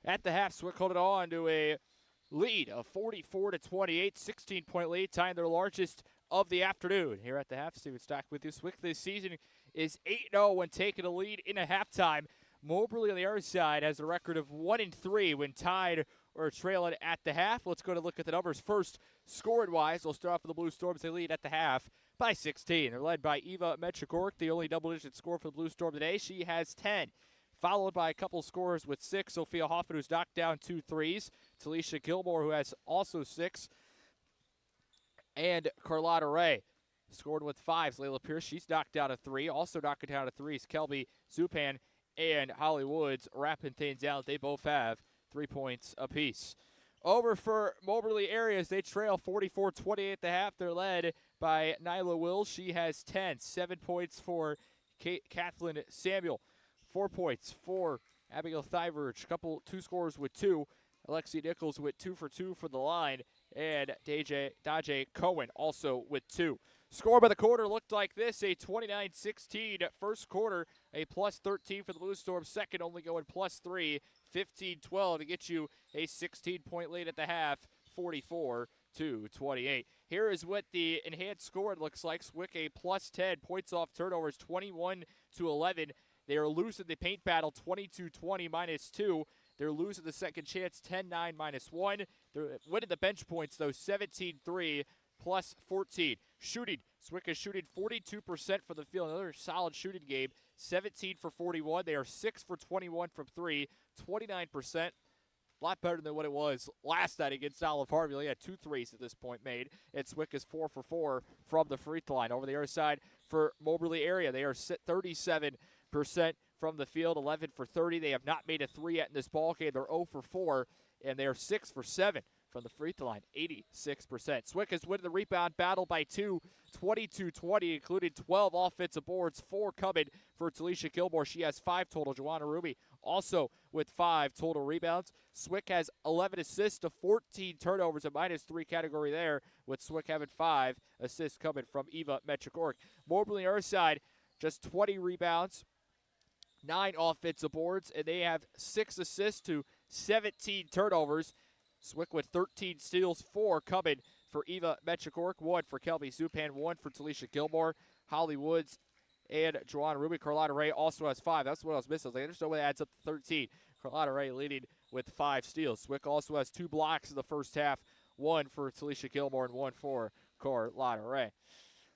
At the half, Swick hold it on to a lead of 44-28, 16-point lead, tying their largest of the afternoon. Here at the half, Steven Stock with you. Swick this season is 8-0 when taking a lead in a halftime. Moberly on the other side has a record of 1-3 when tied or trailing at the half. Let's go to look at the numbers first. Scored-wise, we'll start off with the Blue Storms. They lead at the half by 16. They're led by Eva Metrigork, the only double-digit score for the Blue Storm today. She has 10. Followed by a couple scores with 6. Sophia Hoffman, who's knocked down 2 threes. Talisha Gilmore, who has also 6. And Carlotta Ray scored with 5s. Layla Pierce, she's knocked down a 3. Also knocking down a 3 is Kelby Zupan and Holly Woods wrapping things out. They both have 3 points apiece. Over for Moberly areas, they trail 44-28 at the half. They're led by Nyla Wills. She has 10. 7 points for Kathleen Samuel. 4 points for Abigail Thiverge. 2 scores with 2. Alexi Nichols with 2 for 2 for the line. And Daje Cohen also with 2. Score by the quarter looked like this, a 29-16 first quarter, a plus 13 for the Blue Storm. Second only going plus 3, 15-12 to get you a 16-point lead at the half, 44-28. Here is what the enhanced score looks like. Swick a plus 10, points off turnovers, 21-11. They are losing the paint battle, 22-20 minus 2. They're losing the second chance, 10-9 minus 1. They're winning the bench points, though, 17-3 plus 14. Shooting, Swick is shooting 42% from the field. Another solid shooting game, 17 for 41. They are 6 for 21 from 3, 29%. A lot better than what it was last night against Olive Harvey. They had 2 threes at this point made. And Swick is 4 for 4 from the free throw line. Over the other side for Moberly area, they are 37% from the field, 11 for 30. They have not made a 3 yet in this ball game. They're 0 for 4, and they are 6 for 7 from the free throw line, 86%. Swick is winning the rebound battle by 2, 22-20, including 12 offensive boards, 4 coming for Talisha Gilmore. She has 5 total. Joanna Ruby also with 5 total rebounds. Swick has 11 assists to 14 turnovers, a minus 3 category there, with Swick having 5 assists coming from Eva Metrigork. Moberly on our side, just 20 rebounds, 9 offensive boards, and they have 6 assists to 17 turnovers. Swick with 13 steals, 4 coming for Eva Metrigork, 1 for Kelby Zupan, 1 for Talisha Gilmore. Holly Woods and Joanna Ruby. Carlotta Ray also has 5. That's what I was missing. I was like, there's no way that adds up to 13. Carlotta Ray leading with 5 steals. Swick also has 2 blocks in the first half, 1 for Talisha Gilmore and 1 for Carlotta Ray.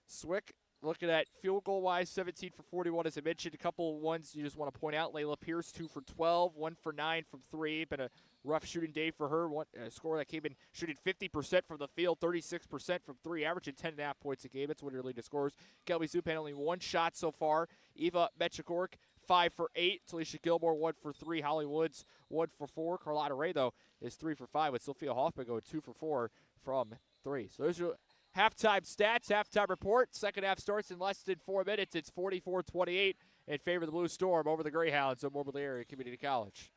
Swick, looking at field goal wise, 17 for 41, as I mentioned. A couple ones you just want to point out. Layla Pierce, 2 for 12, 1 for 9 from 3. Been a rough shooting day for her. A score that came in shooting 50% from the field, 36% from 3, averaging 10.5 points a game. That's what her leading scores. Kelby Zupan only 1 shot so far. Eva Metrigork, 5 for 8. Talisha Gilmore, 1 for 3. Holly Woods, 1 for 4. Carlotta Ray, though, is 3 for 5, with Sophia Hoffman going 2 for 4 from 3. So those are halftime stats, halftime report. Second half starts in less than 4 minutes. It's 44-28 in favor of the Blue Storm over the Greyhounds of Moberly Area Community College.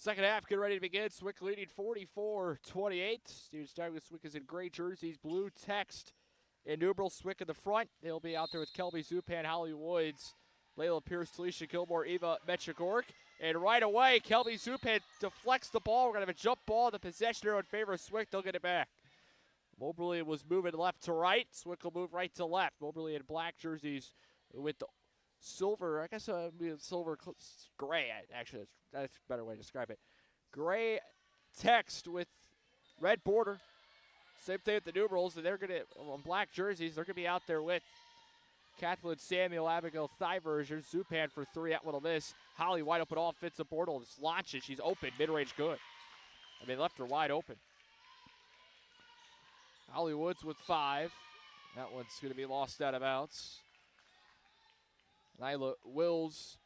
Second half, get ready to begin. Swick leading 44-28. Students starting with Swick is in gray jerseys, blue text, and numeral Swick in the front. They'll be out there with Kelby Zupan, Holly Woods, Layla Pierce, Talisha Gilmore, Eva Metchigork. And right away, Kelby Zupan deflects the ball. We're going to have a jump ball. The possession here in favor of Swick. They'll get it back. Moberly was moving left to right. Swick will move right to left. Moberly in black jerseys with the silver, I guess silver, gray, actually, that's a better way to describe it. Gray text with red border. Same thing with the numerals, and they're going to, on black jerseys, they're going to be out there with Kathleen Samuel, Abigail Thyversion, Zupan for three, that one will miss. Holly wide open, all fits the board, will just launch it. She's open, mid-range good. I mean, left her wide open. Holly Woods with 5. That one's going to be lost out of bounds. Nyla Wills,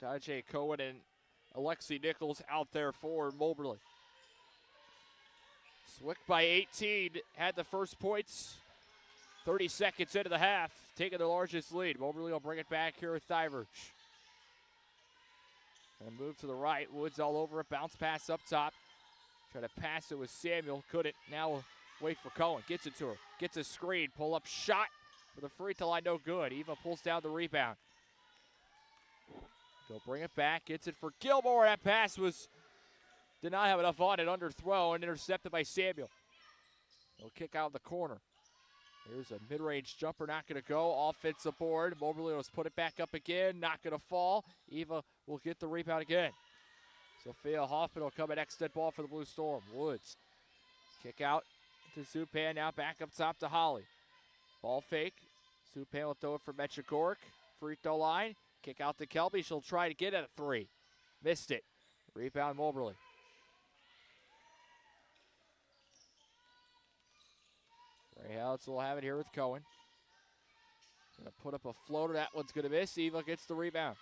Tajay Cohen, and Alexi Nichols out there for Moberly. Swick by 18, had the first points. 30 seconds into the half, taking the largest lead. Moberly will bring it back here with Thyverge. And move to the right. Woods all over it. Bounce pass up top. Try to pass it with Samuel. Couldn't. Now we'll wait for Cohen. Gets it to her. Gets a screen. Pull up shot for the free throw line. No good. Eva pulls down the rebound. Go bring it back. Gets it for Gilmore. That pass did not have enough on it. Underthrow and intercepted by Samuel. He'll kick out of the corner. Here's a mid-range jumper, not going to go. Offensive board. Moberly will put it back up again. Not going to fall. Eva will get the rebound again. Sophia Hoffman will come at extend ball for the Blue Storm. Woods. Kick out to Zupan. Now back up top to Holly. Ball fake. Zupan will throw it for Metchigork. Free throw line. Kick out to Kelby. She'll try to get at a 3. Missed it. Rebound Moberly. Greyhounds will have it here with Cohen. Gonna put up a floater. That one's gonna miss. Eva gets the rebound.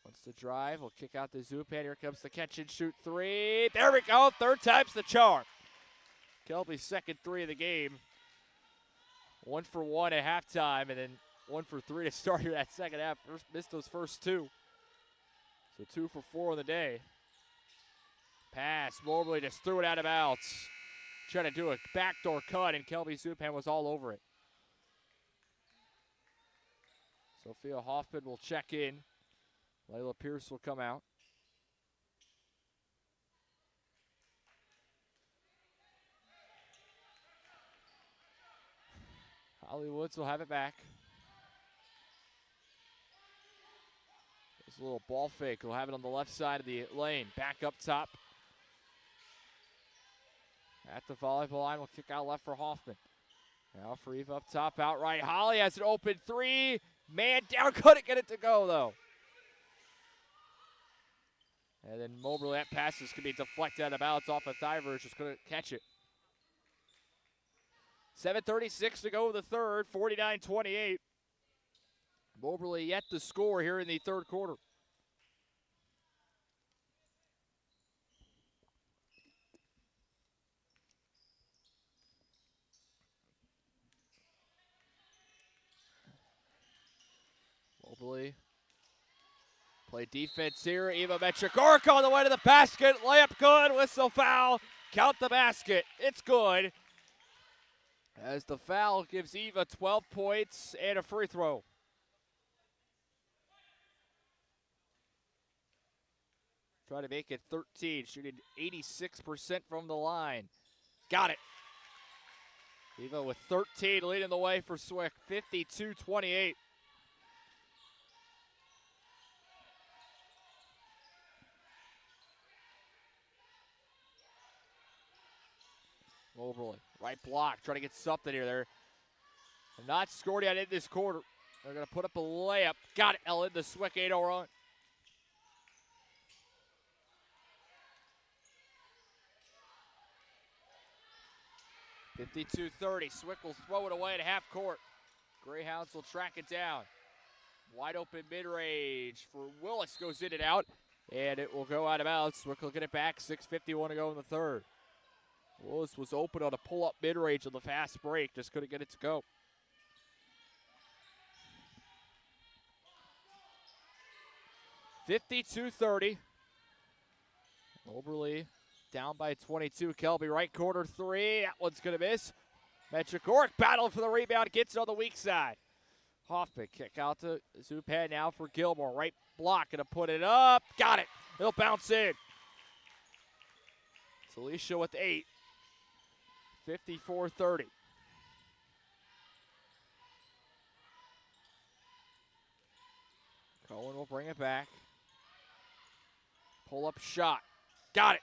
Wants to drive. We'll kick out the Zupan. Here comes the catch and shoot 3. There we go. Third time's the charm. Kelby's second 3 of the game. 1 for 1 at halftime, and then 1 for 3 to start here that second half. Missed those first 2. So 2 for 4 on the day. Pass. Moberly just threw it out of bounds. Trying to do a backdoor cut, and Kelby Zupan was all over it. Sophia Hoffman will check in. Layla Pierce will come out. Holly Woods will have it back. There's a little ball fake. We'll have it on the left side of the lane. Back up top. At the volleyball line, we'll kick out left for Hoffman. Now for Eve up top, outright. Holly has an open 3. Man down, couldn't get it to go, though. And then Moberly, that passes could be deflected out of bounds off of Thyverge. Just couldn't catch it. 7:36 to go in the third, 49-28. Moberly yet to score here in the third quarter. Moberly play defense here. Eva Metchigork on the way to the basket. Layup good. Whistle foul. Count the basket. It's good. As the foul gives Eva 12 points and a free throw. Try to make it 13. Shooting 86% from the line. Got it. Eva with 13 leading the way for Swick. 52-28. Moberly, right block, trying to get something here. They're not scored yet in this quarter. They're going to put up a layup. Got it, Ellen, the Swick 8-0 run. .52-30, Swick will throw it away at half court. Greyhounds will track it down. Wide open mid-range for Willis, goes in and out, and it will go out of bounds. Swick will get it back, 6:51 to go in the third. Willis was open on a pull-up mid-range on the fast break. Just couldn't get it to go. 52-30. Moberly down by 22. Kelby right corner three. That one's going to miss. Metricoric battle for the rebound. Gets it on the weak side. Hoffman kick out to Zupan now for Gilmore. Right block. Going to put it up. Got it. It'll bounce in. Talisha with 8. 54-30. Cohen will bring it back. Pull up shot. Got it.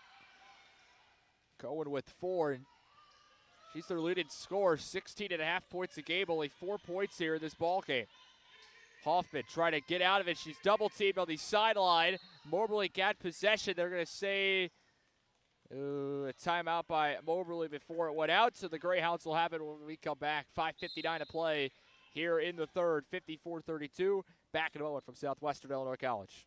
Cohen with 4. And she's their leading scorer. 16.5 points a game. Only 4 points here in this ball game. Hoffman trying to get out of it. She's double teamed on the sideline. Moberly got possession. They're going to say a timeout by Moberly before it went out. So the Greyhounds will have it when we come back. 5:59 to play here in the third. 54-32. Back in a moment from Southwestern Illinois College.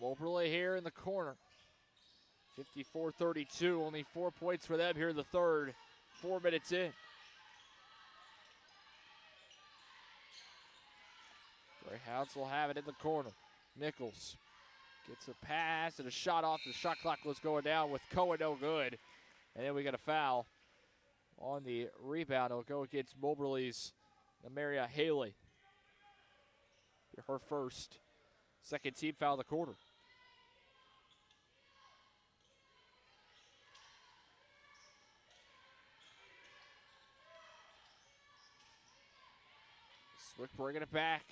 Moberly here in the corner. 54-32, only 4 points for them here in the third. 4 minutes in. Greyhounds will have it in the corner. Nichols gets a pass and a shot off. The shot clock was going down with Cohen no good. And then we got a foul on the rebound. It'll go against Moberly's Maria Haley. Her first. Second team foul of the quarter. Swick bringing it back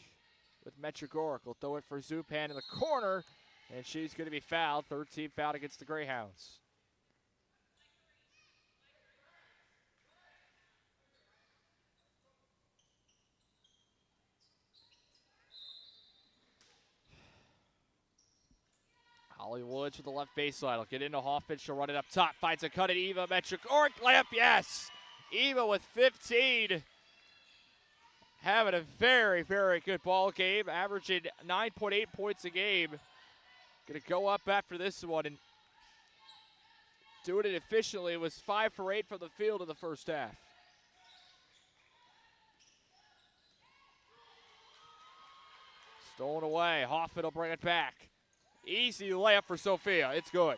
with Metrogoric. Will throw it for Zupan in the corner, and she's going to be fouled. Third team foul against the Greyhounds. Holly Woods with the left baseline. Will get into Hoffman. She'll run it up top. Finds a cut at Eva. Metrogoric layup. Yes. Eva with 15. Having a very, very good ball game. Averaging 9.8 points a game. Going to go up after this one and doing it efficiently. It was 5 for 8 from the field in the first half. Stolen away. Hoffman will bring it back. Easy layup for Sophia. It's good.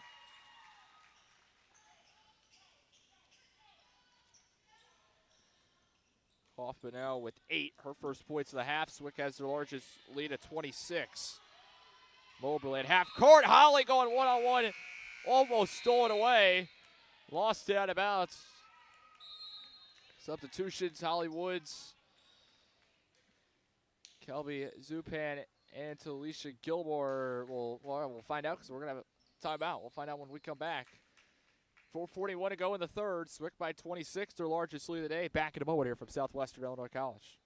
Hoffman now with 8. Her first points of the half. Swick has their largest lead at 26. Moberly at half court. Holly going one-on-one. Almost stolen away. Lost it out of bounds. Substitutions. Holly Woods, Kelby Zupan, and Talisha Gilmore. We'll find out because we're going to have a timeout. We'll find out when we come back. 4:41 to go in the third. Swick by 26, their largest lead of the day. Back in a moment here from Southwestern Illinois College.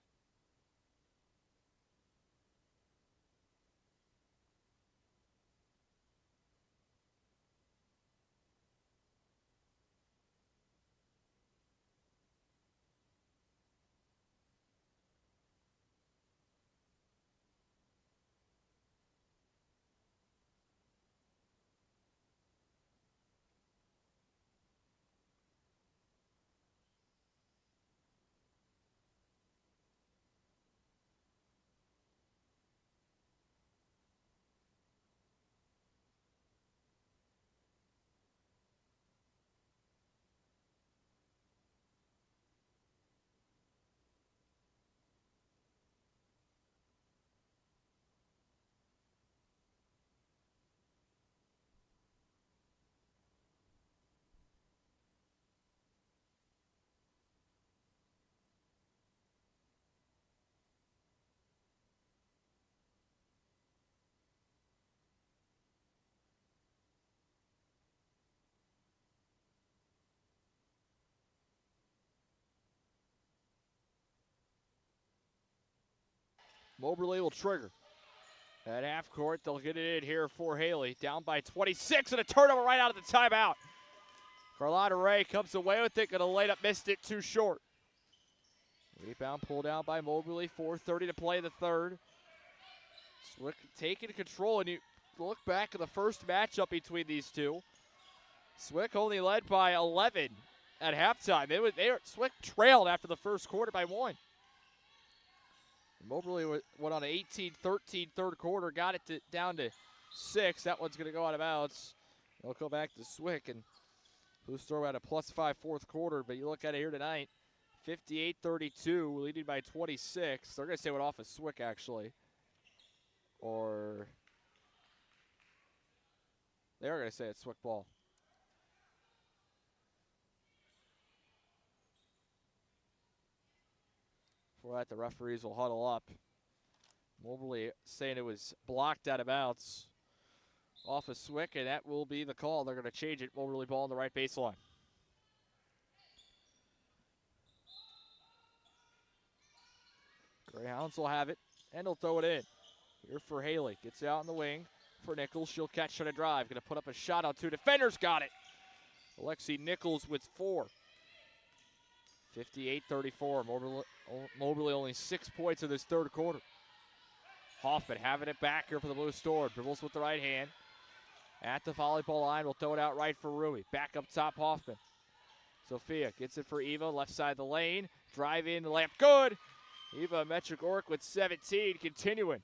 Moberly will trigger. At half court, they'll get it in here for Haley. Down by 26 and a turnover right out of the timeout. Carlotta Ray comes away with it, gonna lay it up, missed it too short. Rebound pulled down by Moberly, 4:30 to play the third. Swick taking control, and you look back at the first matchup between these two. Swick only led by 11 at halftime. Swick trailed after the first quarter by 1. Moberly went on an 18-13 third quarter, got it down to 6. That one's going to go out of bounds. They'll go back to Swick, and Blues throw out a +5 fourth quarter, but you look at it here tonight, 58-32, leading by 26. They're going to say it went off of Swick, actually. Or they are going to say it's Swick ball. For that, the referees will huddle up. Moberly saying it was blocked out of bounds off of Swick, and that will be the call. They're going to change it. Moberly ball on the right baseline. Greyhounds will have it, and they'll throw it in. Here for Haley. Gets it out in the wing for Nichols. She'll catch on a drive. Going to put up a shot on 2 defenders. Got it. Alexi Nichols with 4. 58-34. Moberly only 6 points in this third quarter. Hoffman having it back here for the Blue Storm. Dribbles with the right hand. At the volleyball line, will throw it out right for Rui. Back up top, Hoffman. Sophia gets it for Eva, left side of the lane. Drive in, the layup, good. Eva Metric-Ork with 17, continuing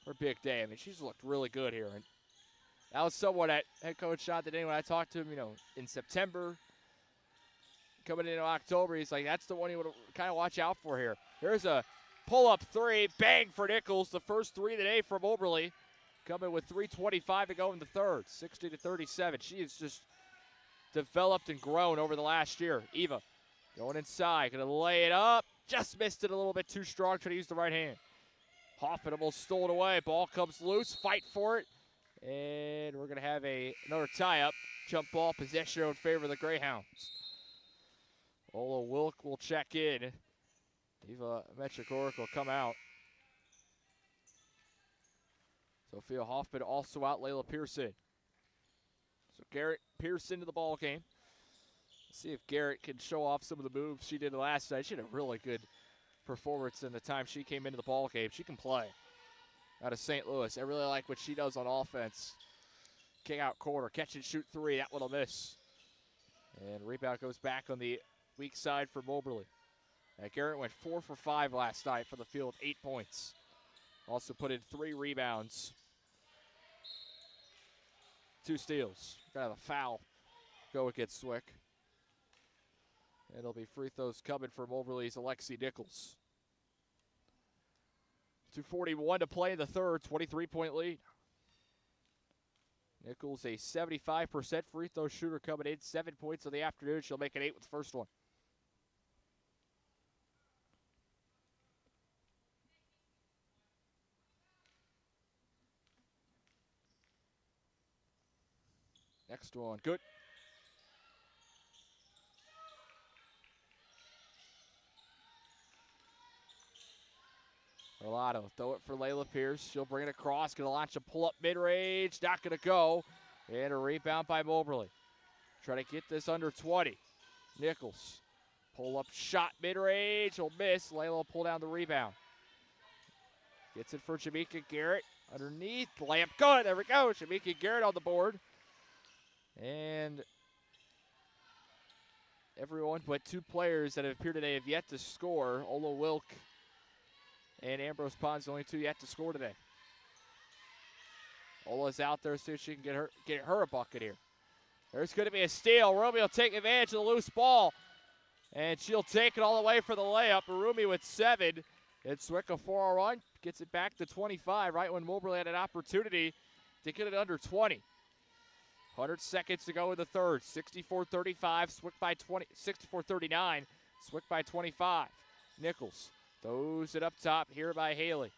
her big day. I mean, she's looked really good here. And that was someone that head coach shot today when I talked to him, in September. Coming into October, he's like, that's the one you would kind of watch out for here. Here's a pull-up 3, bang for Nichols. The first 3 of the day from Moberly. Coming with 3:25 to go in the third, 60-37. She has just developed and grown over the last year. Eva going inside, going to lay it up. Just missed it a little bit too strong, trying to use the right hand. Hoffman almost stole it away. Ball comes loose, fight for it. And we're going to have another tie-up. Jump ball possession in favor of the Greyhounds. Ola Wilk will check in. Eva Metric-Ork will come out. Sophia Hoffman also out. Layla Pearson. So Garrett Pearson to the ball game. See if Garrett can show off some of the moves she did last night. She had a really good performance in the time she came into the ball game. She can play out of St. Louis. I really like what she does on offense. Kick out corner, catch and shoot 3. That one will miss. And rebound goes back on the weak side for Moberly. Garrett went 4 for 5 last night for the field, 8 points. Also put in 3 rebounds. 2 steals. Got a foul go against Swick. And it'll be free throws coming for Moberly's Alexi Nichols. 2:41 to play in the third, 23-point lead. Nichols, a 75% free throw shooter coming in, 7 points in the afternoon. She'll make it 8 with the first one. Next one, good. Arlotto, throw it for Layla Pierce. She'll bring it across, gonna launch a pull-up mid-range, not gonna go. And a rebound by Moberly. Try to get this under 20. Nichols, pull-up shot mid-range, will miss. Layla will pull down the rebound. Gets it for Jamaica Garrett. Underneath, layup good, there we go. Jamaica Garrett on the board. And everyone but 2 players that have appeared today have yet to score. Ola Wilk and Ambrose Pons, the only 2 yet to score today. Ola's out there, see if she can get her a bucket here. There's going to be a steal. Rumi will take advantage of the loose ball. And she'll take it all the way for the layup. Rumi with 7. It's Swick a 4 run. Gets it back to 25 right when Moberly had an opportunity to get it under 20. 100 seconds to go in the third. 64-35, Swick by 20. 64-39, Swick by 25. Nichols throws it up top here by Haley.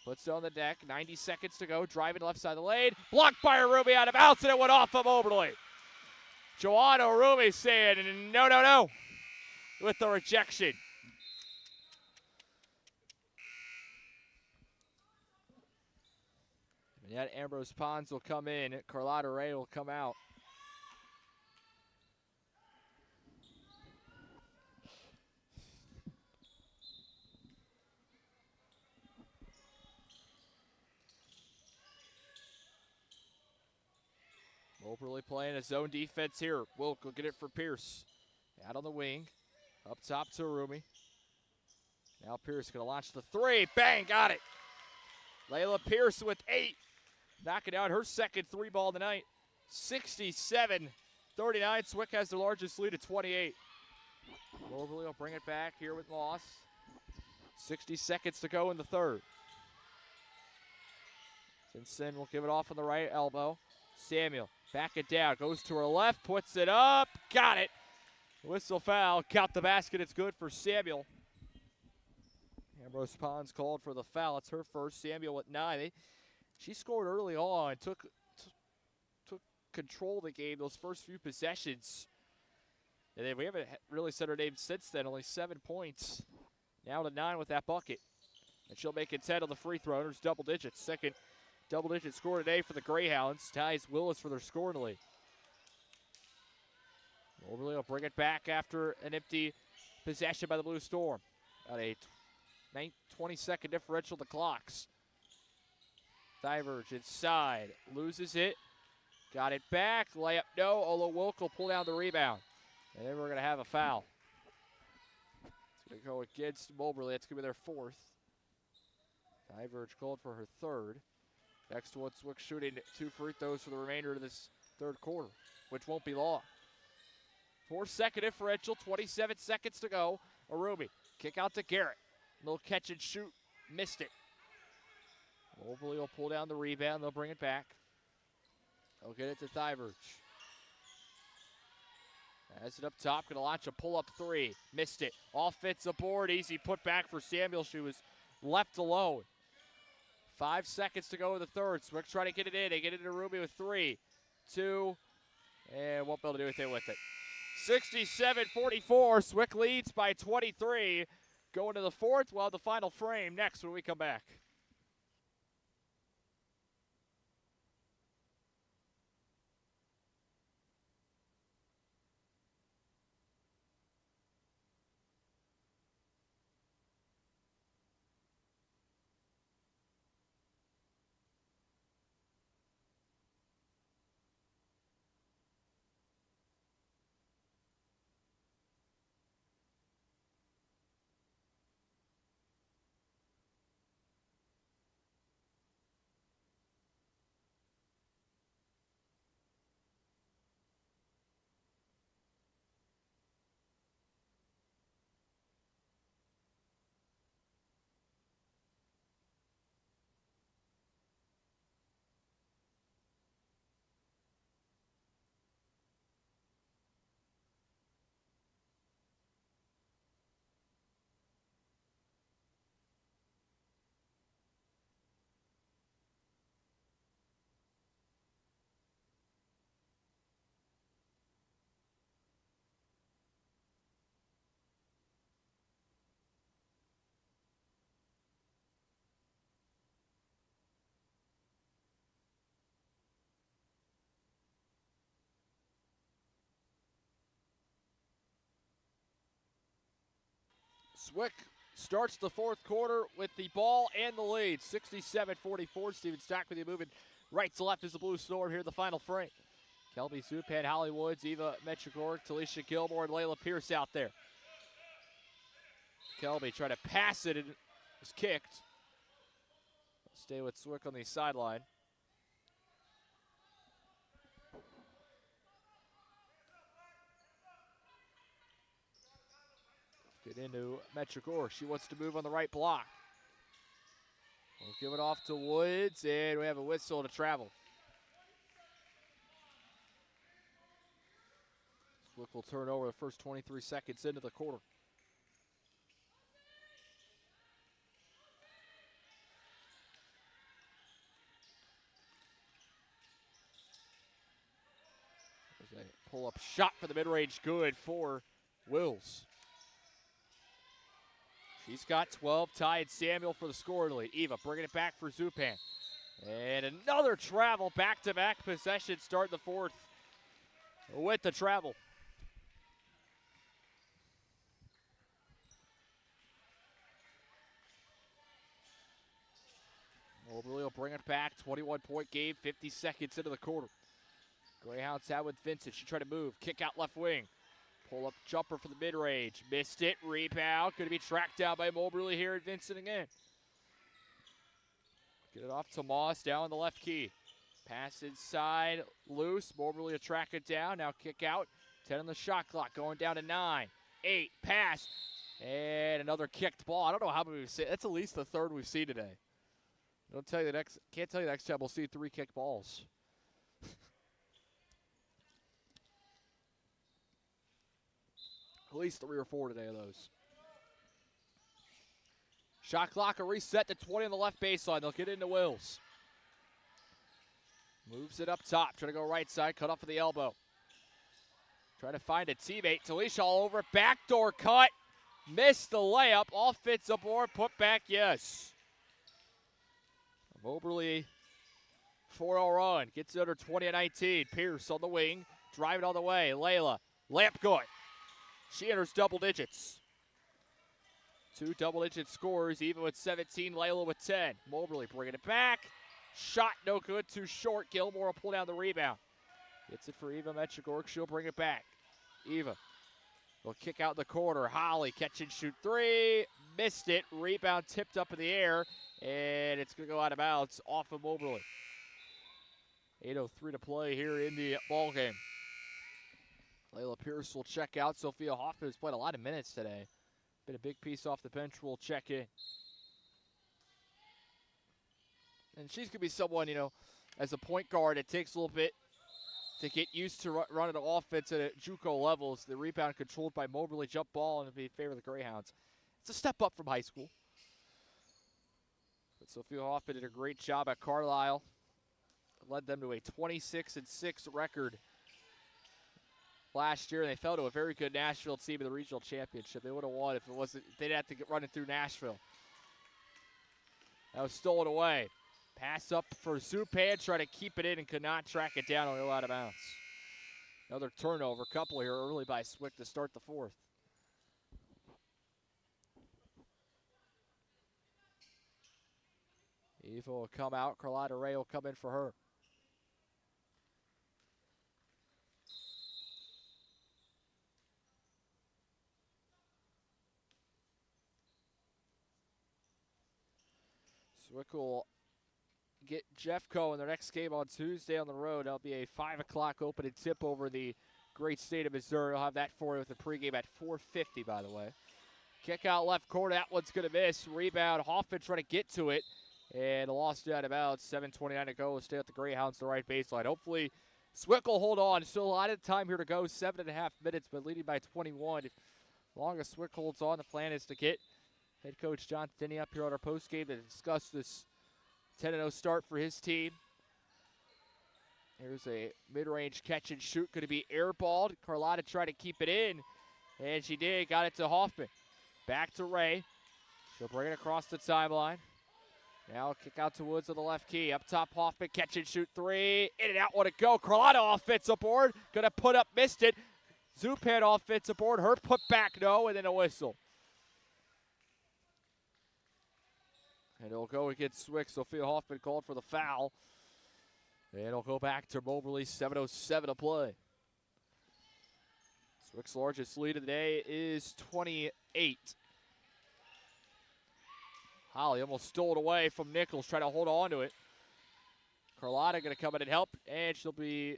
Puts it on the deck. 90 seconds to go. Driving left side of the lane. Blocked by Rumi out of bounds, and it went off of Moberly. Joanna Rumi saying no, no, no with the rejection. And yet Ambrose Pons will come in. Carlotta Ray will come out. Moberly playing a zone defense here. Wilk will get it for Pierce. Out on the wing. Up top to Arumi. Now Pierce going to launch the three. Bang, got it. Layla Pierce with 8. Knocking out her second 3-ball tonight. 67-39. Swick has the largest lead at 28. Moberly will bring it back here with Moss. 60 seconds to go in the third. Simpson will give it off on the right elbow. Samuel, back it down, goes to her left, puts it up, got it. Whistle foul, got the basket, it's good for Samuel. Ambrose Pons called for the foul, it's her first. Samuel at 9. She scored early on, took control of the game those first few possessions. And then we haven't really said her name since then, only 7 points. Now to 9 with that bucket. And she'll make it 10 on the free throw, and there's double digits. Second double-digit score today for the Greyhounds. Ties Willis for their score in the league. Moberly will bring it back after an empty possession by the Blue Storm. Got a 20-second differential to clocks. Diverge inside. Loses it. Got it back. Layup no. Ola Wilk will pull down the rebound. And then we're going to have a foul. It's going to go against Moberly. It's going to be their fourth. Diverge called for her third. Next one, Swick shooting 2 free throws for the remainder of this third quarter, which won't be long. 4-second differential, 27 seconds to go. Arumi, kick out to Garrett. Little catch and shoot, missed it. Moberly will pull down the rebound, they'll bring it back. They'll get it to Diverge. Has it up top, gonna launch a pull-up 3. Missed it. Offensive board, easy put back for Samuel. She was left alone. 5 seconds to go in the third. Swick trying to get it in. They get it to Ruby with 3, 2, and won't be able to do anything with it. 67-44. Swick leads by 23. Going to the fourth. We'll have the final frame next when we come back. Swick starts the fourth quarter with the ball and the lead. 67-44. Steven Stack with you moving right to left as the Blue Storm here in the final frame. Kelby Zupan, Holly Woods, Eva Metrogork, Talisha Gilmore, and Layla Pierce out there. Kelby tried to pass it and was kicked. Stay with Swick on the sideline. Get into Metrogork. She wants to move on the right block. We'll give it off to Woods, and we have a whistle to travel. Swick will turn over the first 23 seconds into the quarter. There's a pull-up shot for the mid-range, good for Wills. She's got 12. Ty and Samuel for the score lead. Eva bringing it back for Zupan. And another travel, back-to-back possession, start the fourth with the travel. Moberly will bring it back, 21-point game, 50 seconds into the quarter. Greyhounds out with Vincent, she tried to move, kick out left wing. Pull up jumper for the mid-range, missed it, rebound, going to be tracked down by Moberly here at Vincent again. Get it off to Moss down the left key. Pass inside, loose. Moberly will track it down. Now kick out. 10 on the shot clock, going down to 9. 8, pass. And another kicked ball. I don't know how many we've seen. That's at least the third we've seen today. Can't tell you the next time we'll see 3 kicked balls. At least 3 or 4 today of those. Shot clock will reset to 20 on the left baseline. They'll get into Wills. Moves it up top. Trying to go right side. Cut off of the elbow. Trying to find a teammate. Talisha all over. Backdoor cut. Missed the layup. Offensive board. Put back. Yes. Moberly 4-0 run. Gets it under 20-19. Pierce on the wing. Driving all the way. Layla. Layup good. She enters double digits. 2 double-digit scores, even with 17, Layla with 10. Moberly bringing it back. Shot no good, too short. Gilmore will pull down the rebound. Gets it for Eva Metchigork. She'll bring it back. Eva will kick out in the corner. Holly catch and shoot 3. Missed it. Rebound tipped up in the air, and it's going to go out of bounds off of Moberly. 8:03 to play here in the ball game. Layla Pierce will check out. Sophia Hoffman has played a lot of minutes today. Been a big piece off the bench. We'll check in. And she's going to be someone, as a point guard, it takes a little bit to get used to running the offense at JUCO levels. The rebound controlled by Moberly, jump ball, and it'll be in favor of the Greyhounds. It's a step up from high school. But Sophia Hoffman did a great job at Carlisle. Led them to a 26-6 record last year, and they fell to a very good Nashville team in the regional championship. They would have won if it wasn't. They'd have to get running through Nashville. That was stolen away. Pass up for Zupan, try to keep it in and could not track it down. It'll go out of bounds. Another turnover, couple here early by Swick to start the fourth. Eva will come out. Carlotta Ray will come in for her. Swick will get Jeffco in their next game on Tuesday on the road. That'll be a 5 o'clock opening tip over the great state of Missouri. I'll have that for you with the pregame at 4:50, by the way. Kick out left corner. That one's going to miss. Rebound. Hoffman trying to get to it. And lost it out of bounds. 7:29 to go. We'll stay at the Greyhounds, the right baseline. Hopefully, Swick will hold on. Still a lot of time here to go. 7.5 minutes, but leading by 21. As long as Swick holds on, the plan is to get head coach John Thinney up here on our postgame to discuss this 10-0 start for his team. Here's a mid-range catch and shoot. Going to be airballed. Carlotta tried to keep it in, and she did. Got it to Hoffman. Back to Ray. She'll bring it across the timeline. Now kick out to Woods on the left key. Up top, Hoffman, catch and shoot 3. In and out, want to go. Carlotta offensive board. Going to put up, missed it. Zupan offensive board. Her put back, no, and then a whistle. And it'll go against Swick. Sophia Hoffman called for the foul. And it'll go back to Moberly. 7:07 to play. Swick's largest lead of the day is 28. Holly almost stole it away from Nichols, trying to hold on to it. Carlotta going to come in and help, and she'll be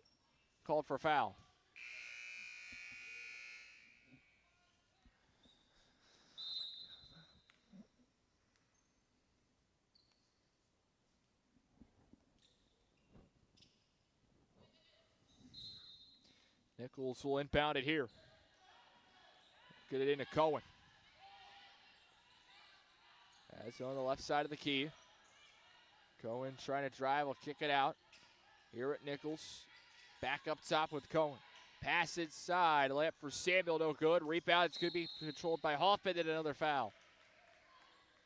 called for a foul. Nichols will inbound it here. Get it into Cohen. That's on the left side of the key. Cohen trying to drive, will kick it out. Here at Nichols. Back up top with Cohen. Pass inside, layup for Samuel, no good. Rebound, it's going to be controlled by Hoffman, and another foul.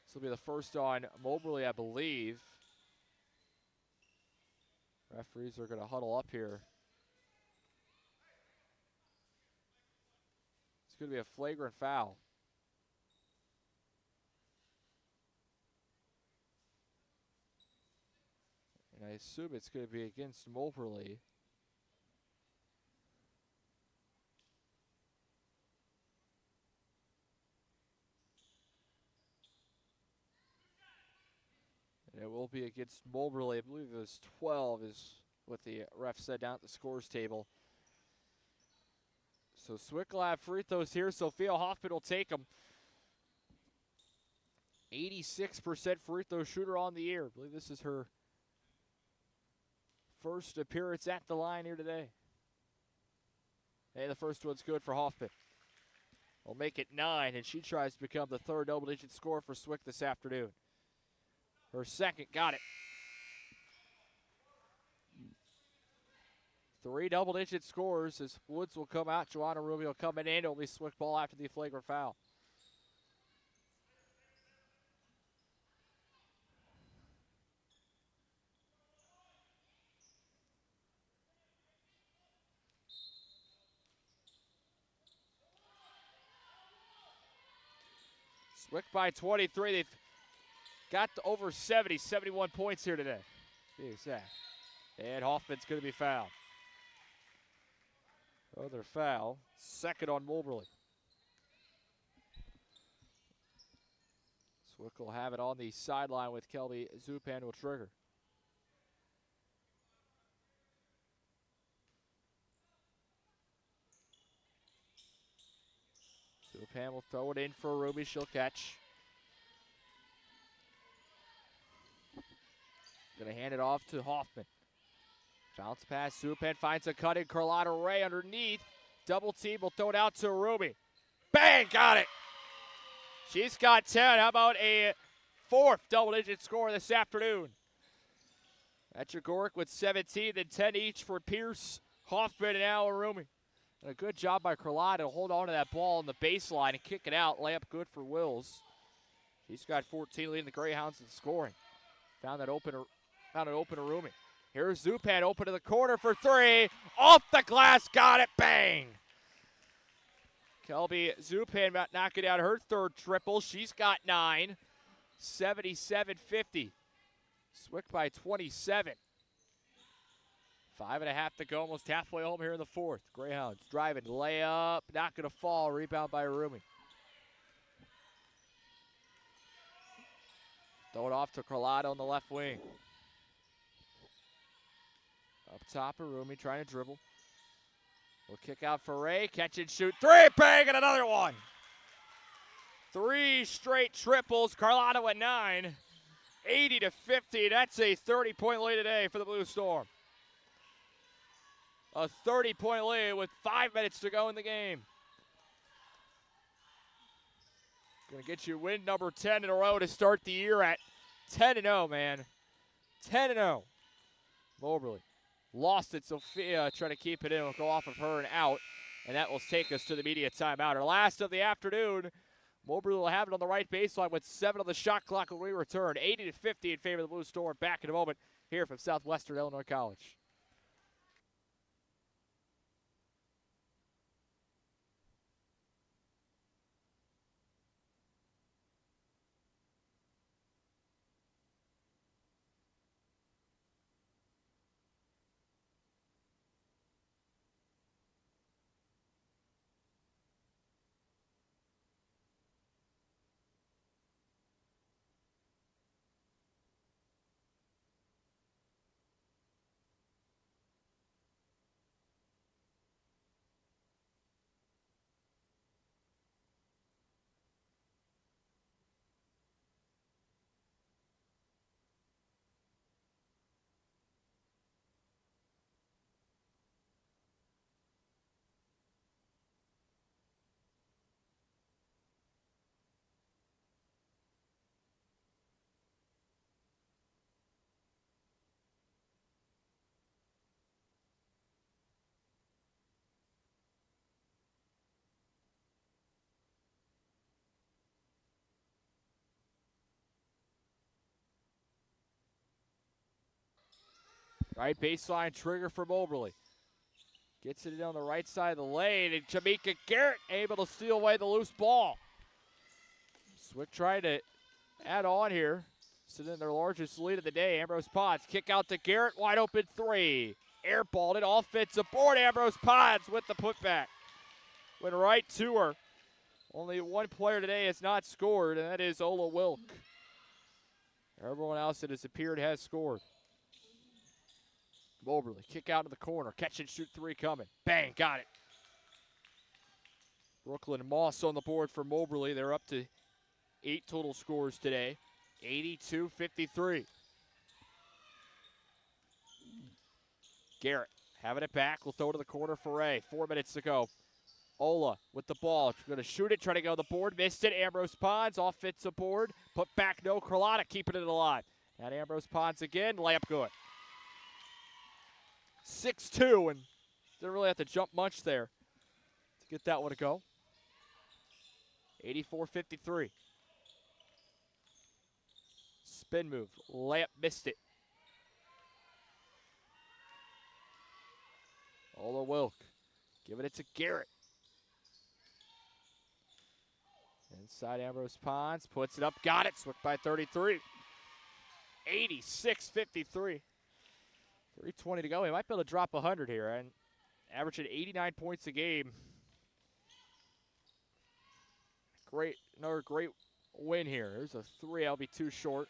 This will be the first on Moberly, I believe. Referees are going to huddle up here. It's going to be a flagrant foul. And I assume it's going to be against Moberly. And it will be against Moberly. I believe it was 12 is what the ref said down at the scores table. So Swick will have free throws here. Sophia Hoffman will take them. 86% free throw shooter on the year. I believe this is her first appearance at the line here today. Hey, the first one's good for Hoffman. Will make it 9, and she tries to become the third double-digit scorer for Swick this afternoon. Her second, got it. 3 double-digit scores as Woods will come out. Joanna Rubio coming in. It'll be Swick ball after the flagrant foul. Swick by 23. They've got to over 70, 71 points here today. And Hoffman's going to be fouled. Other foul, second on Moberly. Swick will have it on the sideline with Kelby Zupan will trigger. Zupan will throw it in for Ruby. She'll catch. Going to hand it off to Hoffman. Bounce pass, Zupan finds a cut in. Carlotta Ray underneath. Double team will throw it out to Ruby. Bang, got it. She's got 10. How about a fourth double-digit score this afternoon? Etchegoric with 17, then 10 each for Pierce, Hoffman, and Alarumi. And a good job by Carlotta to hold on to that ball on the baseline and kick it out. Layup good for Wills. She's got 14, leading the Greyhounds in scoring. Found an open Arumi. Here's Zupan open to the corner for 3. Off the glass, got it, bang! Kelby Zupan knocking out her third triple. She's got 9. 77-50. Swick by 27. 5.5 to go, almost halfway home here in the fourth. Greyhounds driving, layup, not going to fall. Rebound by Arumi. Throw it off to Carlotta on the left wing. Up top, Arumi trying to dribble. We'll kick out for Ray. Catch and shoot. 3, bang, and another one. 3 straight triples. Carlotta with 9. 80-50. That's a 30-point lead today for the Blue Storm. A 30-point lead with 5 minutes to go in the game. Going to get you win number 10 in a row to start the year at 10-0, man. 10-0. Moberly lost it. Sophia trying to keep it in. Will go off of her and out. And that will take us to the media timeout. Our last of the afternoon. Moberly will have it on the right baseline with 7 on the shot clock when we return. 80-50 in favor of the Blue Storm. Back in a moment here from Southwestern Illinois College. Right baseline trigger for Moberly. Gets it on the right side of the lane, and Jamaica Garrett able to steal away the loose ball. Swick trying to add on here. Sitting in their largest lead of the day. Ambrose Potts kick out to Garrett, wide open three. Airballed it, offensive board. Ambrose Potts with the putback. Went right to her. Only one player today has not scored, and that is Ola Wilk. Everyone else that has appeared has scored. Moberly, kick out to the corner. Catch and shoot three coming. Bang, got it. Brooklyn Moss on the board for Moberly. They're up to 8 total scores today. 82-53. Garrett having it back. We'll throw to the corner for Ray. 4 minutes to go. Ola with the ball. Going to shoot it. Trying to go to the board. Missed it. Ambrose Pons off it's the board. Put back. No. Carlotta keeping it alive. And Ambrose Pons again. Layup good. 6-2, and didn't really have to jump much there to get that one to go. 84-53. Spin move. Layup missed it. Ola Wilk giving it to Garrett. Inside Ambrose Pons. Puts it up. Got it. Swick by 33. 86-53. 3:20 to go. He might be able to drop 100 here and averaging 89 points a game. Another great win here. There's a 3. I'll be too short.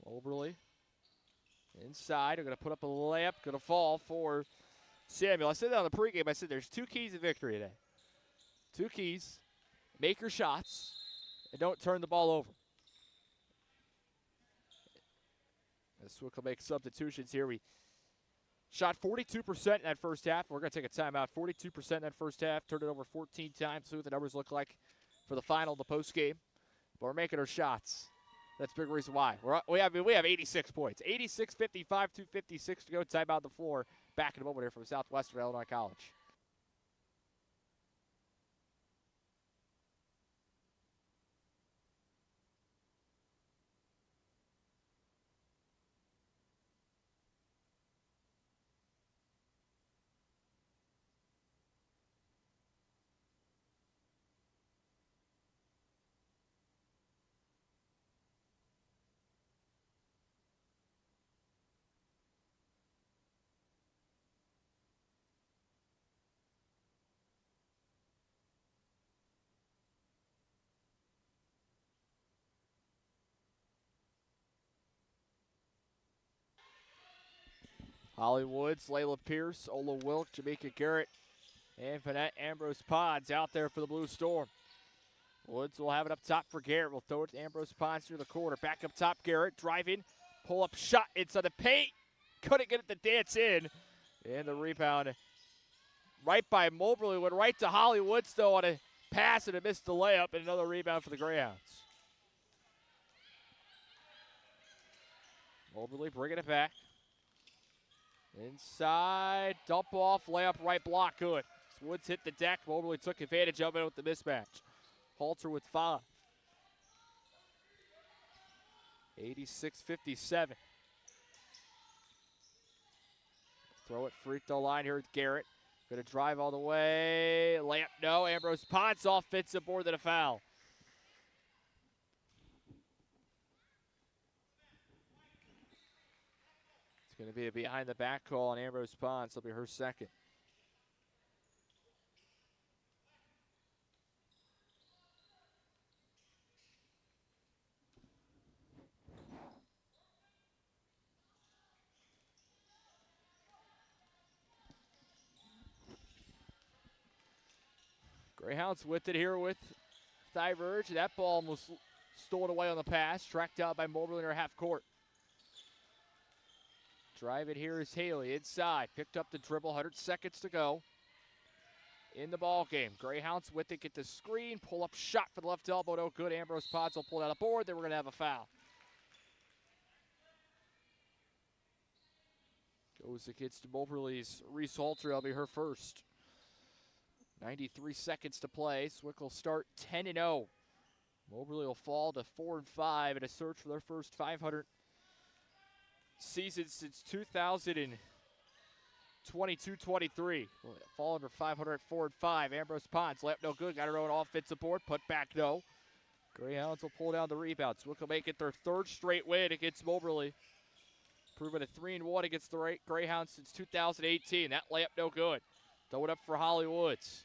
Moberly inside. They're going to put up a layup. Going to fall for Samuel. I said that on the pregame. I said there's 2 keys to victory today. 2 keys. Make your shots and don't turn the ball over. As Swick will make substitutions here. We shot 42% in that first half. We're going to take a timeout. 42% in that first half. Turned it over 14 times. See what the numbers look like for the final, the post game. But we're making our shots. That's a big reason why. We have 86 points. 86-55, 2:56 to go. Timeout on the floor. Back in a moment here from Southwestern Illinois College. Holly Woods, Layla Pierce, Ola Wilk, Jamaica Garrett, and Vanette Ambrose Pons out there for the Blue Storm. Woods will have it up top for Garrett. We'll throw it to Ambrose Pons through the corner. Back up top, Garrett driving, pull up shot inside the paint. Couldn't get it to dance in. And the rebound right by Moberly went right to Holly Woods though on a pass and it missed the layup, and another rebound for the Greyhounds. Moberly bringing it back. Inside, dump off, layup, right block, good. Woods hit the deck. Moberly took advantage of it with the mismatch. Halter with 5. 86-57. Throw it free throw line here with Garrett. Going to drive all the way. Layup, no. Ambrose Pons offensive board, then a foul. Going to be a behind the back call on Ambrose Pons. It'll be her second. Greyhounds with it here with Thyverge. That ball almost stolen away on the pass. Tracked out by Moberly in her half court. Drive it here is Haley inside. Picked up the dribble, 100 seconds to go in the ball game. Greyhounds with it, get the screen, pull up shot for the left elbow, no good. Ambrose Pons will pull it out of board, then we're going to have a foul. Goes against Moberly's Reese Halter, that'll be her first. 93 seconds to play. Swick will start 10-0. Moberly will fall to 4-5 in a search for their first 500 season since 2022-23. Fall under 500 at 4-5. Ambrose Pons, layup no good. Got her own offensive board. Put back no. Greyhounds will pull down the rebound. Swick will make it their third straight win against Moberly. Proven a 3-1 against the Greyhounds since 2018. That layup no good. Throw it up for Holly Woods.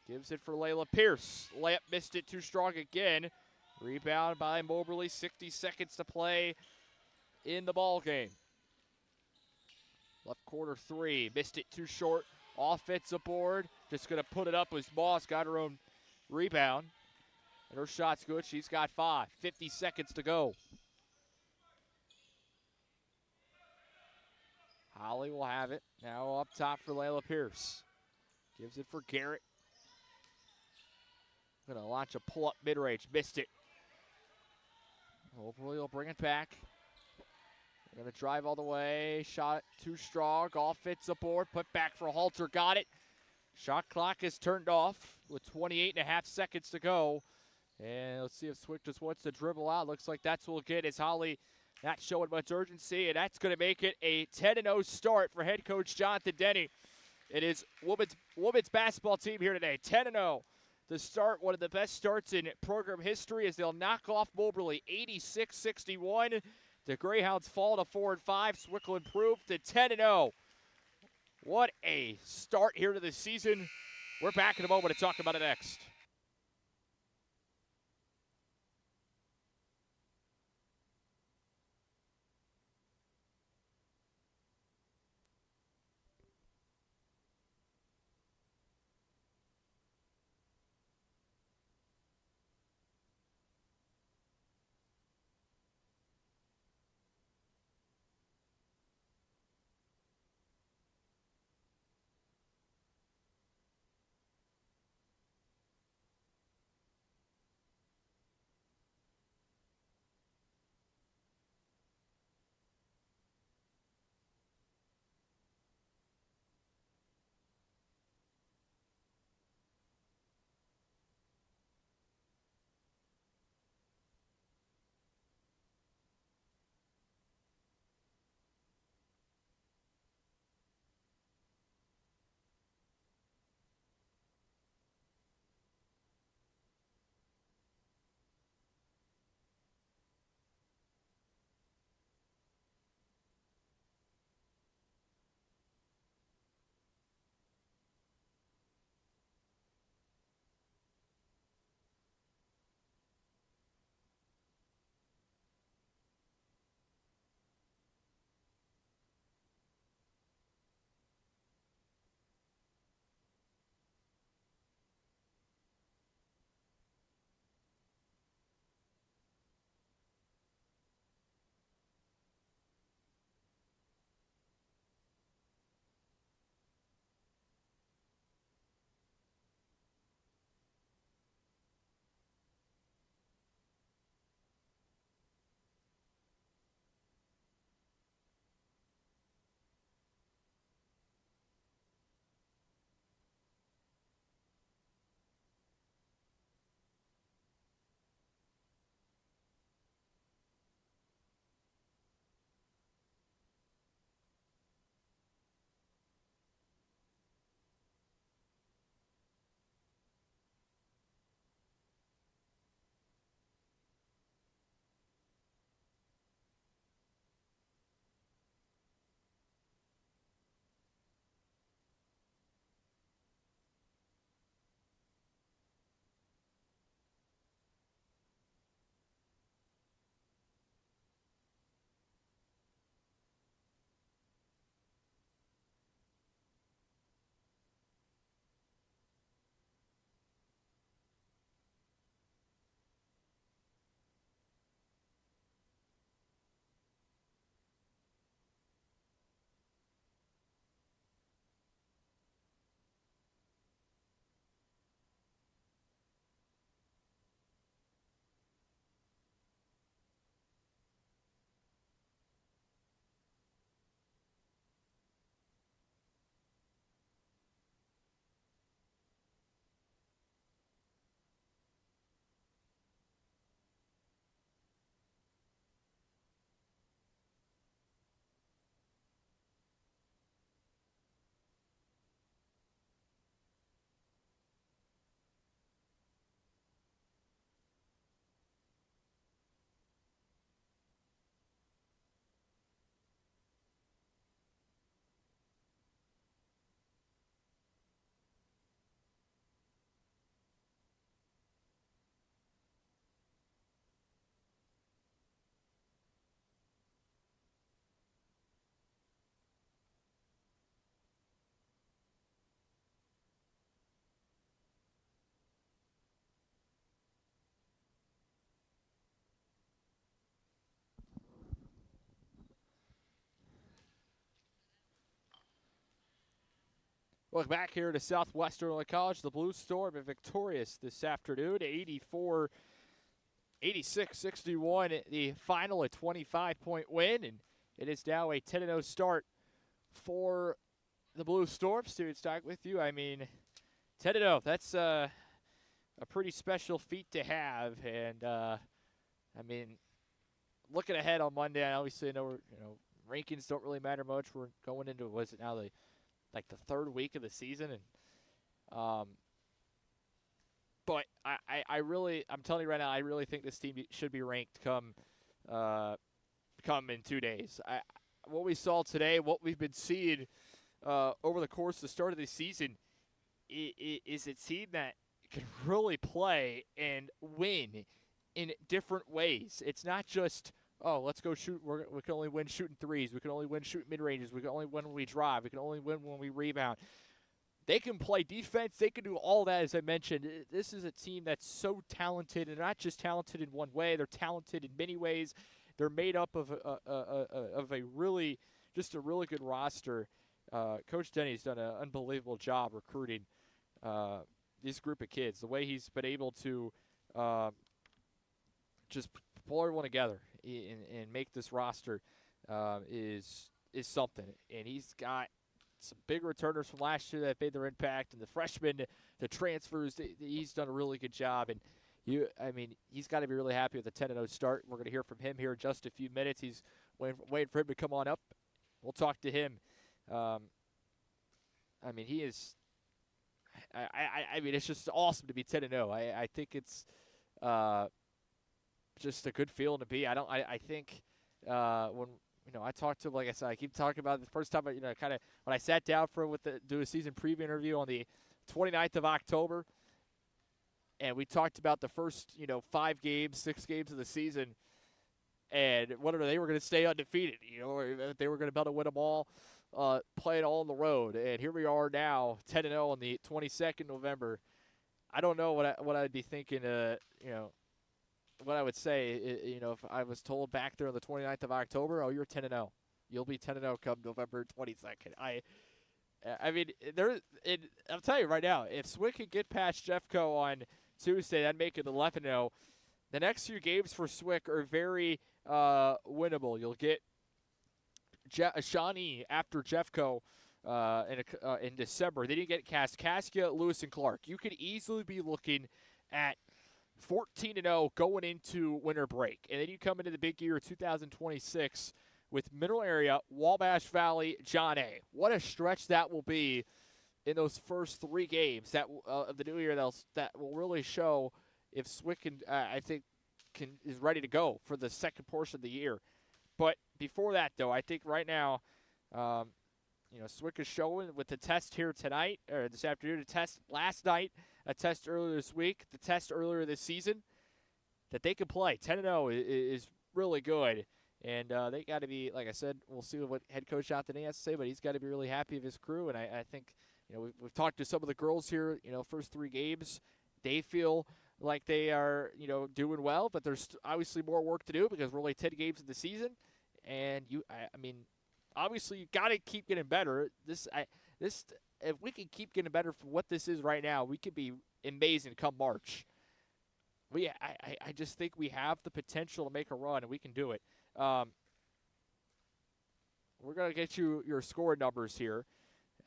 Gives it for Layla Pierce. Layup missed it too strong again. Rebound by Moberly. 60 seconds to play in the ball game. Left corner three. Missed it too short. Offensive board. Just going to put it up as Moss got her own rebound. And her shot's good. She's got 5. 50 seconds to go. Holly will have it. Now up top for Layla Pierce. Gives it for Garrett. Going to launch a pull-up mid-range. Missed it. Hopefully he'll bring it back. They're going to drive all the way. Shot too strong. Offensive board. Put back for Halter. Got it. Shot clock is turned off with 28.5 seconds to go. And let's see if Swick just wants to dribble out. Looks like that's what we'll get as Holly not showing much urgency. And that's going to make it a 10-0 start for head coach Jonathan Denny. It is women's basketball team here today. 10-0. To start one of the best starts in program history as they'll knock off Moberly 86-61. The Greyhounds fall to 4-5. Swick will improve to 10-0. What a start here to the season. We're back in a moment to talk about it next. Welcome back here to Southwestern Illinois College. The Blue Storm are victorious this afternoon, 86-61. The final, a 25-point win, and it is now a 10-0 start for the Blue Storm. Stuart Stock with you. I mean, 10-0. That's a pretty special feat to have, and I mean, looking ahead on Monday, I obviously know rankings don't really matter much. We're going into now the third week of the season, and but I'm telling you right now, I really think this team should be ranked come in 2 days. What we saw today, what we've been seeing over the course of the start of the season, is a team that can really play and win in different ways. It's not just, oh, let's go shoot. We can only win shooting threes. We can only win shooting mid-ranges. We can only win when we drive. We can only win when we rebound. They can play defense. They can do all that, as I mentioned. This is a team that's so talented, and not just talented in one way. They're talented in many ways. They're made up of a really good roster. Coach Denny's done an unbelievable job recruiting this group of kids. The way he's been able to just pull everyone together and make this roster is something. And he's got some big returners from last year that made their impact, and the freshmen, the transfers. He's done a really good job, and he's got to be really happy with the 10-0 start. We're going to hear from him here in just a few minutes. He's waiting for him to come on up. We'll talk to him. He is. It's just awesome to be 10-0. I think it's just a good feeling to be. I think when I talked to him, like I said, I keep talking about it. The first time, kind of when I sat down do a season preview interview on the 29th of October, and we talked about the first 6 games of the season, and whether they were going to stay undefeated, or they were going to be able to win them all, playing all on the road. And here we are now, 10-0 on the 22nd of November. I don't know what I'd be thinking. What I would say, if I was told back there on the 29th of October, oh, you're 10-0. You'll be 10-0 come November 22nd. I'm telling you right now, if Swick could get past Jeffco on Tuesday, that'd make it 11-0. The next few games for Swick are very winnable. You'll get Shawnee after Jeffco in December. Then you get Kaskaskia, Lewis, and Clark. You could easily be looking at 14-0 going into winter break. And then you come into the big year of 2026 with Mineral Area, Wabash Valley, John A. What a stretch that will be in those first 3 games of the new year that will really show if Swick is ready to go for the second portion of the year. But before that, though, I think right now, Swick is showing with the test here tonight, or this afternoon, a test last night, a test earlier this week, the test earlier this season, that they can play. 10-0 is really good. And they got to be, like I said, we'll see what head coach Jonathan has to say, but he's got to be really happy of his crew. And I think, we've talked to some of the girls here, first 3 games. They feel like they are, doing well, but there's obviously more work to do because we're only 10 games in the season. And obviously you got to keep getting better. If we can keep getting better from what this is right now, we could be amazing come March. I just think we have the potential to make a run, and we can do it. We're going to get you your score numbers here.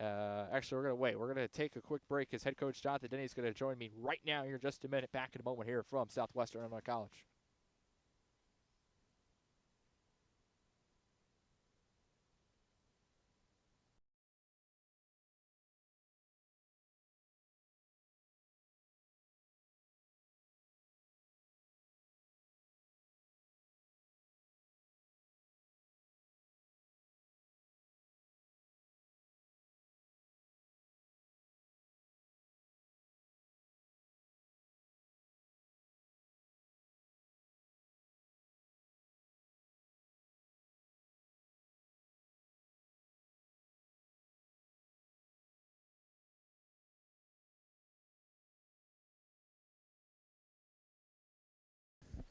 Actually, we're going to wait. We're going to take a quick break because head coach Jonathan Denny is going to join me right now here in just a minute. Back in a moment here from Southwestern Illinois College.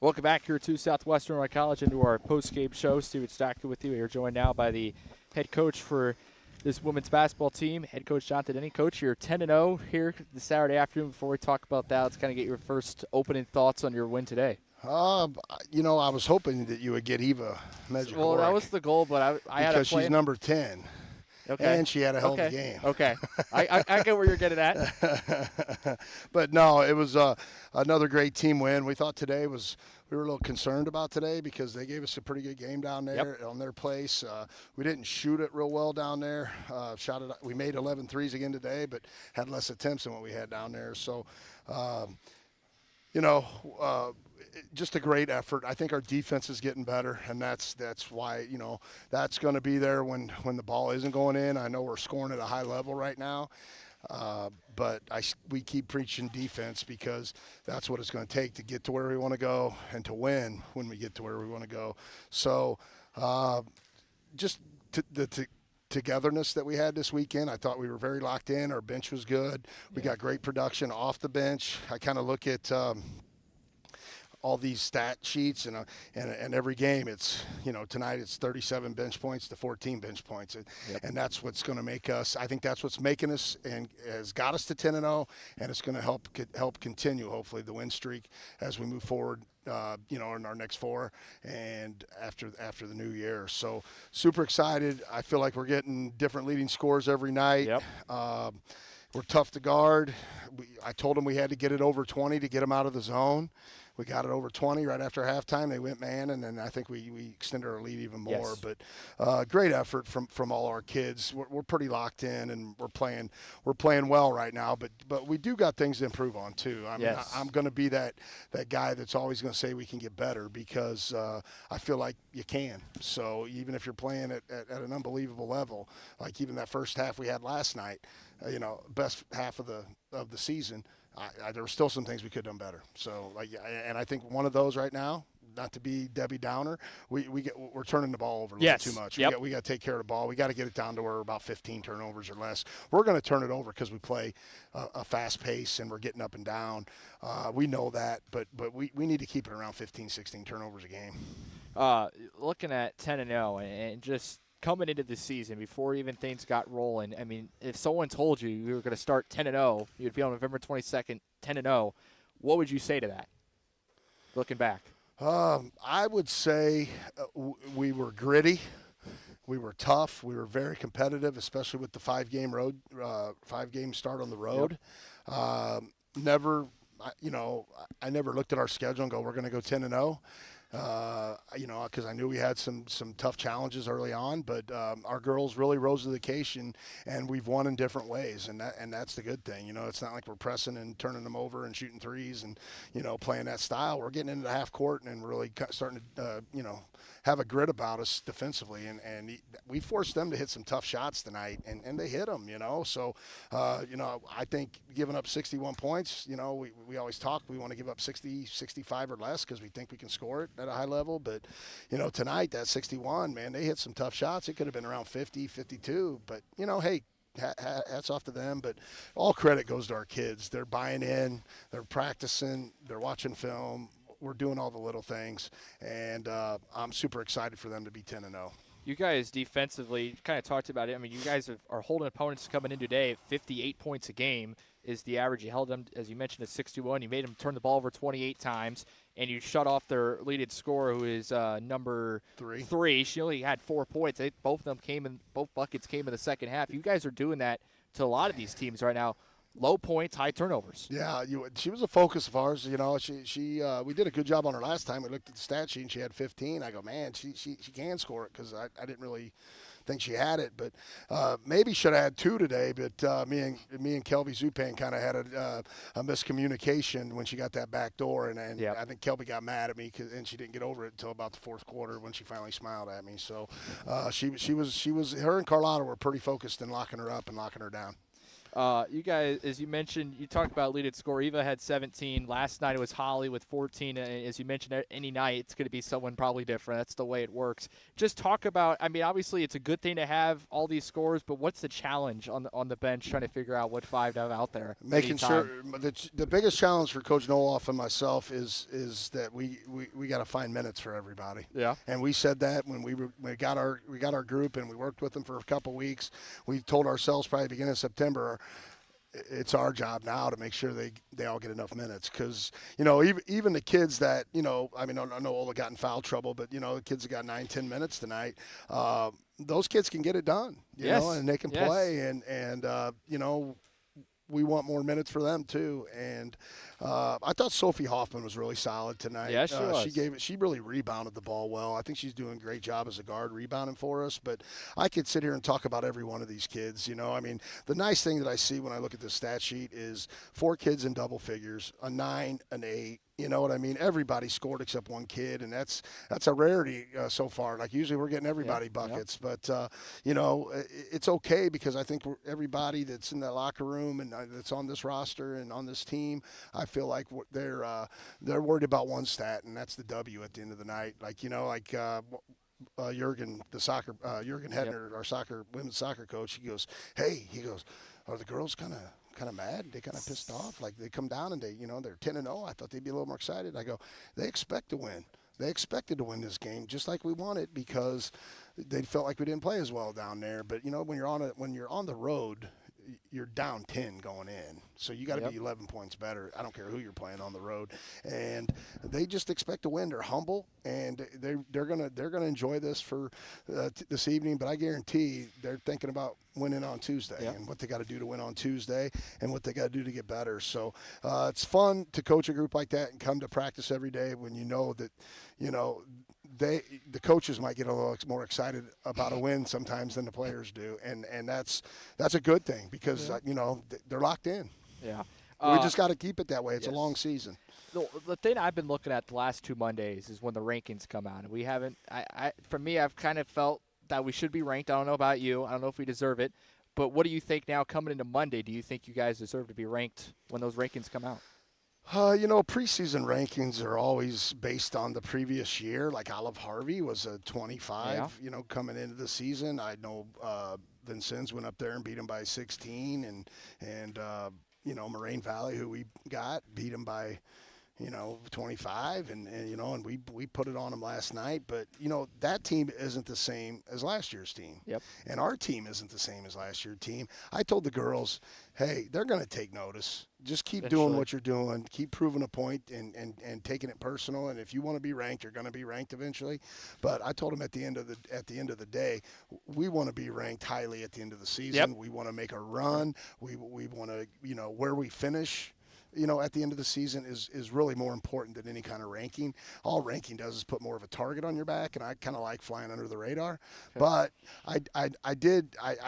Welcome back here to Southwestern Illinois College into our post-game show. Steven Stockton with you. You're joined now by the head coach for this women's basketball team. Head coach Jonathan Denny. Coach, you're 10-0 here this Saturday afternoon. Before we talk about that, let's kind of get your first opening thoughts on your win today. I was hoping that you would get Eva Medjugorje. Well, that was the goal, but I had a because she's number 10. Okay. And she had a hell of a game. Okay. I get where you're getting at. But no, it was another great team win. We thought we were a little concerned about today because they gave us a pretty good game down there on their place. We didn't shoot it real well down there. We made 11 threes again today, but had less attempts than what we had down there. So, just a great effort. I think our defense is getting better, and that's why, that's going to be there when the ball isn't going in. I know we're scoring at a high level right now, but we keep preaching defense because that's what it's going to take to get to where we want to go and to win when we get to where we want to go. So just the togetherness that we had this weekend, I thought we were very locked in. Our bench was good. We got great production off the bench. I kind of look at all these stat sheets and every game it's tonight it's 37 bench points to 14 bench points, and that's what's going to make us. I think that's what's making us and has got us to 10-0, and it's going to help continue hopefully the win streak as we move forward. In our next 4 and after the new year. So super excited. I feel like we're getting different leading scores every night. We're tough to guard. I told them we had to get it over 20 to get them out of the zone. We got it over 20 right after halftime. They went man, and then I think we extended our lead even more. Yes. But great effort from all our kids. We're pretty locked in, and we're playing well right now. But we do got things to improve on too. I mean, I'm going to be that guy that's always going to say we can get better because I feel like you can. So even if you're playing at an unbelievable level, like even that first half we had last night, best half of the season. There were still some things we could have done better. So, and I think one of those right now, not to be Debbie Downer, we're turning the ball over a little too much. Yep. We got to take care of the ball. We got to get it down to where we're about 15 turnovers or less. We're going to turn it over because we play a fast pace and we're getting up and down. We know that, but we need to keep it around 15, 16 turnovers a game. Looking at 10-0 and just coming into the season before even things got rolling, I mean, if someone told you were going to start 10-0, you'd be on November 22nd, 10-0, what would you say to that, looking back? I would say we were gritty. We were tough. We were very competitive, especially with the 5-game start on the road. I never looked at our schedule and go, we're going to go 10-0. Because I knew we had some tough challenges early on, but our girls really rose to the occasion, and we've won in different ways, and that's the good thing. It's not like we're pressing and turning them over and shooting threes and playing that style. We're getting into the half court and really starting to have a grit about us defensively, and we forced them to hit some tough shots tonight, and they hit them. So I think giving up 61 points, we always talk we want to give up 60, 65 or less because we think we can score it at a high level, but tonight that 61, man, they hit some tough shots. It could have been around 50, 52, but hey, hats off to them. But all credit goes to our kids. They're buying in, they're practicing, they're watching film. We're doing all the little things, and I'm super excited for them to be 10-0. You guys defensively kind of talked about it. I mean, you guys are holding opponents coming in today at 58 points a game is the average. You held them, as you mentioned, at 61. You made them turn the ball over 28 times, and you shut off their leading scorer, who is number 3. She only had 4 points. Both buckets came in the second half. You guys are doing that to a lot of these teams right now. Low points, high turnovers. Yeah, she was a focus of ours. We did a good job on her last time. We looked at the stat sheet and she had 15. I go, man, she can score it because I didn't really think she had it, but maybe should have had 2 today. But me and Kelby Zupan kind of had a miscommunication when she got that back door, and I think Kelby got mad at me and she didn't get over it until about the fourth quarter when she finally smiled at me. So her and Carlotta were pretty focused in locking her up and locking her down. You guys, as you mentioned, you talked about leading score. Eva had 17. Last night it was Holly with 14. And as you mentioned, any night it's going to be someone probably different. That's the way it works. Just talk about, I mean, obviously it's a good thing to have all these scores, but what's the challenge on the bench trying to figure out what 5 to have out there? Making sure the biggest challenge for Coach Noloff and myself is that we got to find minutes for everybody. Yeah. And we said that when we got our group and we worked with them for a couple weeks. We told ourselves probably beginning of September, it's our job now to make sure they all get enough minutes, because even the kids that I mean, I know Ola got in foul trouble, but the kids that got 9-10 minutes tonight, those kids can get it done, you know, and they can play, and we want more minutes for them too. And I thought Sophie Hoffman was really solid tonight. Yeah, she was. She really rebounded the ball well. I think she's doing a great job as a guard rebounding for us. But I could sit here and talk about every one of these kids. I mean, the nice thing that I see when I look at this stat sheet is 4 kids in double figures, a 9, an 8. You know what I mean? Everybody scored except one kid, and that's a rarity so far. Like, usually we're getting everybody buckets, but it's okay, because I think everybody that's in that locker room and that's on this roster and on this team, I feel like they're worried about one stat, and that's the W at the end of the night. Like Jurgen, Jurgen Hedner, our women's soccer coach, he goes, are the girls kind of mad? They kind of pissed off. Like, they come down and they're 10-0. I thought they'd be a little more excited. I go, they expect to win. They expected to win this game just like we wanted, because they felt like we didn't play as well down there. But when you're on the road, you're down 10 going in, so you got to be 11 points better. I don't care who you're playing on the road, and they just expect to win. They're humble, and they're gonna enjoy this for this evening. But I guarantee they're thinking about winning on Tuesday and what they got to do to win on Tuesday and what they got to do to get better. So it's fun to coach a group like that and come to practice every day when you know that the coaches might get a little more excited about a win sometimes than the players do, and that's a good thing, because they're locked in. Yeah, we just got to keep it that way. It's a long season. The thing I've been looking at the last 2 Mondays is when the rankings come out, and we haven't. For me, I've kind of felt that we should be ranked. I don't know about you. I don't know if we deserve it, but what do you think now coming into Monday? Do you think you guys deserve to be ranked when those rankings come out? Preseason rankings are always based on the previous year. Like, Olive Harvey was a 25, coming into the season. I know Vincennes went up there and beat him by 16, and Moraine Valley, who we got, beat him by 25, and we put it on them last night. But that team isn't the same as last year's team. Yep. And our team isn't the same as last year's team. I told the girls, hey, they're going to take notice. Just keep doing what you're doing. Keep proving a point and taking it personal. And if you want to be ranked, you're going to be ranked eventually. But I told them at the end of the day, we want to be ranked highly at the end of the season. Yep. We want to make a run. We want to where we finish at the end of the season is really more important than any kind of ranking. All ranking does is put more of a target on your back, and I kind of like flying under the radar. Okay. But I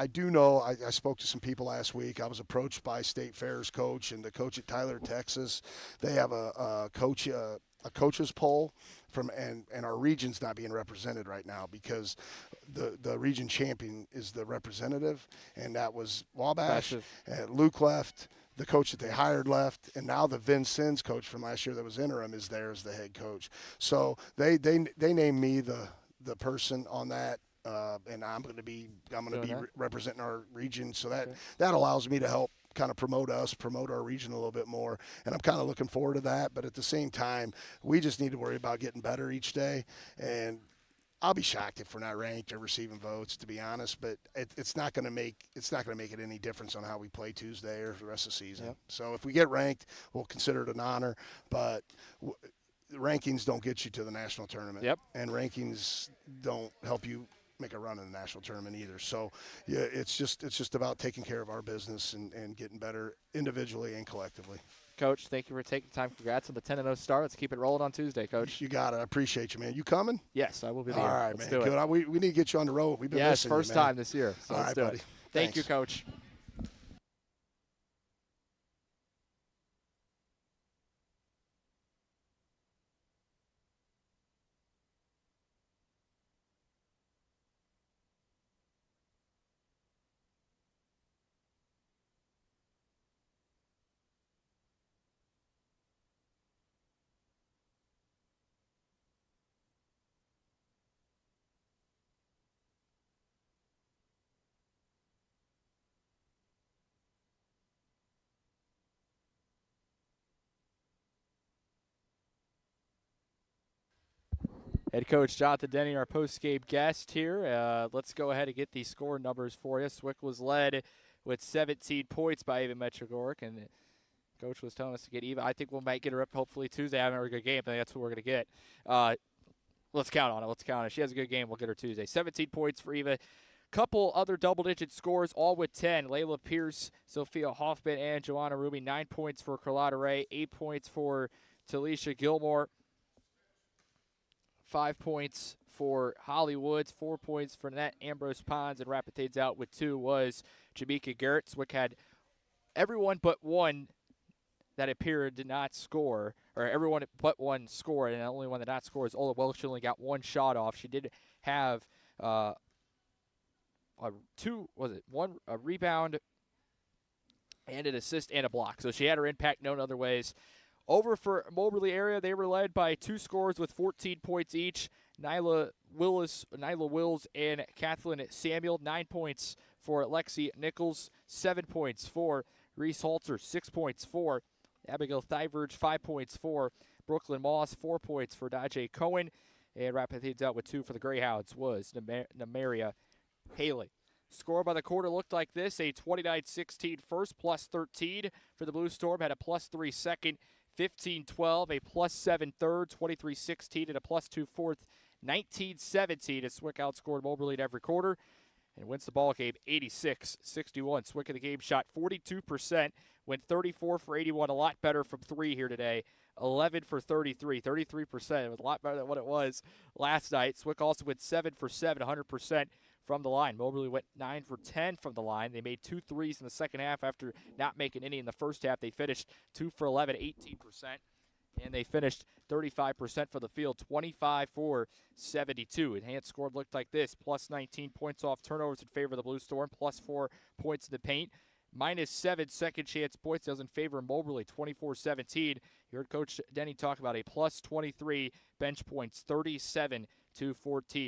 do know, I spoke to some people last week. I was approached by State Fair's coach and the coach at Tyler, Texas. They have a coaches poll and our region's not being represented right now because the region champion is the representative, and that was Wabash. Luke left. The coach that they hired left, and now the Vincennes coach from last year that was interim is there as the head coach. So they named me the person on that, and I'm going to be representing our region. So that allows me to help kind of promote our region a little bit more, and I'm kind of looking forward to that. But at the same time, we just need to worry about getting better each day, and I'll be shocked if we're not ranked or receiving votes, to be honest. But it's not going to make it any difference on how we play Tuesday or the rest of the season. Yep. So if we get ranked, we'll consider it an honor. But rankings don't get you to the national tournament. Yep. And rankings don't help you make a run in the national tournament either. So yeah, it's just about taking care of our business and getting better individually and collectively. Coach, thank you for taking time. Congrats on the 10-0 start. Let's keep it rolling on Tuesday, Coach. You got it. I appreciate you, man. You coming? Yes, I will be there. All right, Let's man. do it. We need to get you on the road. We've been missing first you, man. time this year. So all let's right, do buddy. it. Thank you, Coach. Head coach Jonathan Denny, our post-game guest here. Let's go ahead and get these score numbers for you. Swick was led with 17 points by Eva Metrogork, and coach was telling us to get Eva. I think we might get her up hopefully Tuesday. Having a good game. I think that's what we're going to get. Let's count on it. Let's count on it. She has a good game. We'll get her Tuesday. 17 points for Eva. Couple other double-digit scores, all with 10. Layla Pierce, Sophia Hoffman, and Joanna Rumi. 9 points for Carlotta Ray. 8 points for Talisha Gilmore. 5 points for Holly Woods. 4 points for Annette Ambrose Pons. And wrapping things out with 2 was Jamaica Garrett. Swick had everyone but one that appeared did not score, or everyone but one scored, and the only one that not score is Ola Welch. She only got 1 shot off. She did have a rebound and an assist and a block. So she had her impact known other ways. Over for Moberly area, they were led by 2 scores with 14 points each. Nyla Wills and Kathleen Samuel. 9 points for Lexi Nichols. 7 points for Reese Halter. 6 points for Abigail Thiverge. 5 points for Brooklyn Moss. 4 points for Dajae Cohen. And wrapping things out with 2 for the Greyhounds was Namaria Haley. Score by the quarter looked like this: a 29-16 first, plus 13 for the Blue Storm, had a plus 3 second, 15-12, a plus 7 third, 23-16, and a plus 2 fourth, 19-17 as Swick outscored Moberly in every quarter and wins the ball game 86-61. Swick in the game shot 42%, went 34 for 81, a lot better from 3 here today. 11 for 33, 33%. It was a lot better than what it was last night. Swick also went 7 for 7, 100% from the line. Moberly went 9 for 10 from the line. They made 2 threes in the second half after not making any in the first half. They finished 2 for 11, 18%. And they finished 35% for the field, 25 for 72. Enhanced score looked like this: plus 19 points off turnovers in favor of the Blue Storm, plus 4 points in the paint. Minus 7 second chance points doesn't favor Moberly, 24-17. You heard Coach Denny talk about a plus 23 bench points, 37-14.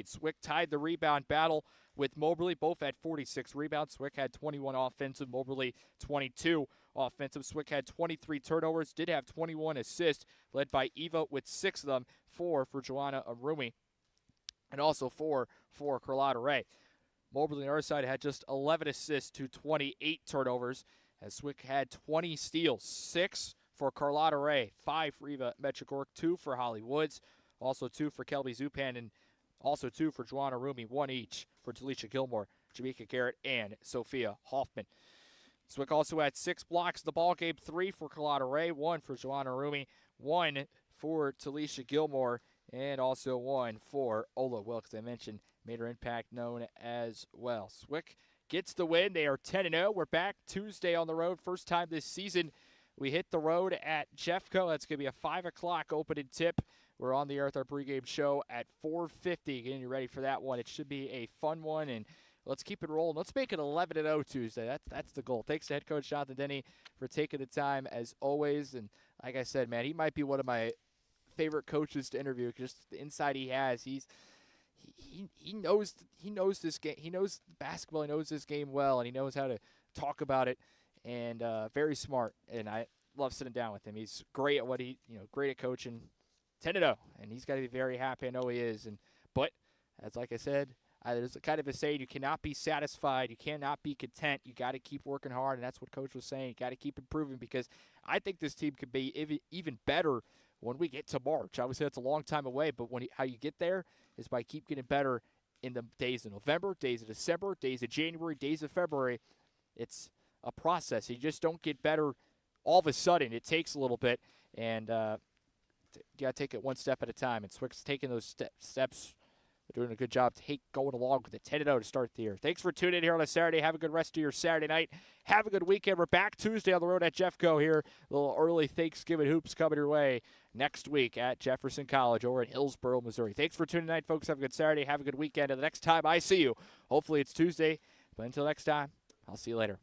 Swick tied the rebound battle with Moberly. Both had 46 rebounds. Swick had 21 offensive, Moberly 22 offensive. Swick had 23 turnovers, did have 21 assists, led by Eva with 6 of them, 4 for Joanna Arumi, and also 4 for Carlotta Ray. Moberly on our side had just 11 assists to 28 turnovers, as Swick had 20 steals, 6 for Carlotta Ray, 5 for Eva Metrogork, 2 for Holly Woods, also 2 for Kelby Zupan, and also 2 for Joanna Rumi, 1 each for Talisha Gilmore, Jamaica Garrett, and Sophia Hoffman. Swick also had 6 blocks in the ball game, 3 for Carlotta Ray, 1 for Joanna Rumi, 1 for Talisha Gilmore, and also 1 for Ola Wilkes. I mentioned made her impact known as well. Swick gets the win. They are 10-0. We're back Tuesday on the road. First time this season we hit the road at Jeffco. That's going to be a 5 o'clock opening tip. We're on the air with our pregame show at 4:50. Getting you ready for that one. It should be a fun one, and let's keep it rolling. Let's make it 11-0 Tuesday. That's the goal. Thanks to head coach Jonathan Denny for taking the time as always. And like I said, man, he might be one of my favorite coaches to interview. Just the insight he has. He knows this game. He knows basketball. He knows this game well, and he knows how to talk about it. And very smart. And I love sitting down with him. He's great at what great at coaching. 10-0, and he's got to be very happy. I know he is. But as like I said, there's kind of a saying: you cannot be satisfied, you cannot be content. You got to keep working hard, and that's what Coach was saying. You got to keep improving, because I think this team could be even better when we get to March. Obviously, that's a long time away, but how you get there is by keep getting better in the days of November, days of December, days of January, days of February. It's a process. You just don't get better all of a sudden. It takes a little bit, and you got to take it one step at a time. And Swick's taking those steps. They're doing a good job going along with it. 10-0 to start the year. Thanks for tuning in here on a Saturday. Have a good rest of your Saturday night. Have a good weekend. We're back Tuesday on the road at Jeffco here. A little early Thanksgiving hoops coming your way next week at Jefferson College over in Hillsboro, Missouri. Thanks for tuning in, folks. Have a good Saturday. Have a good weekend. And the next time I see you, hopefully it's Tuesday. But until next time, I'll see you later.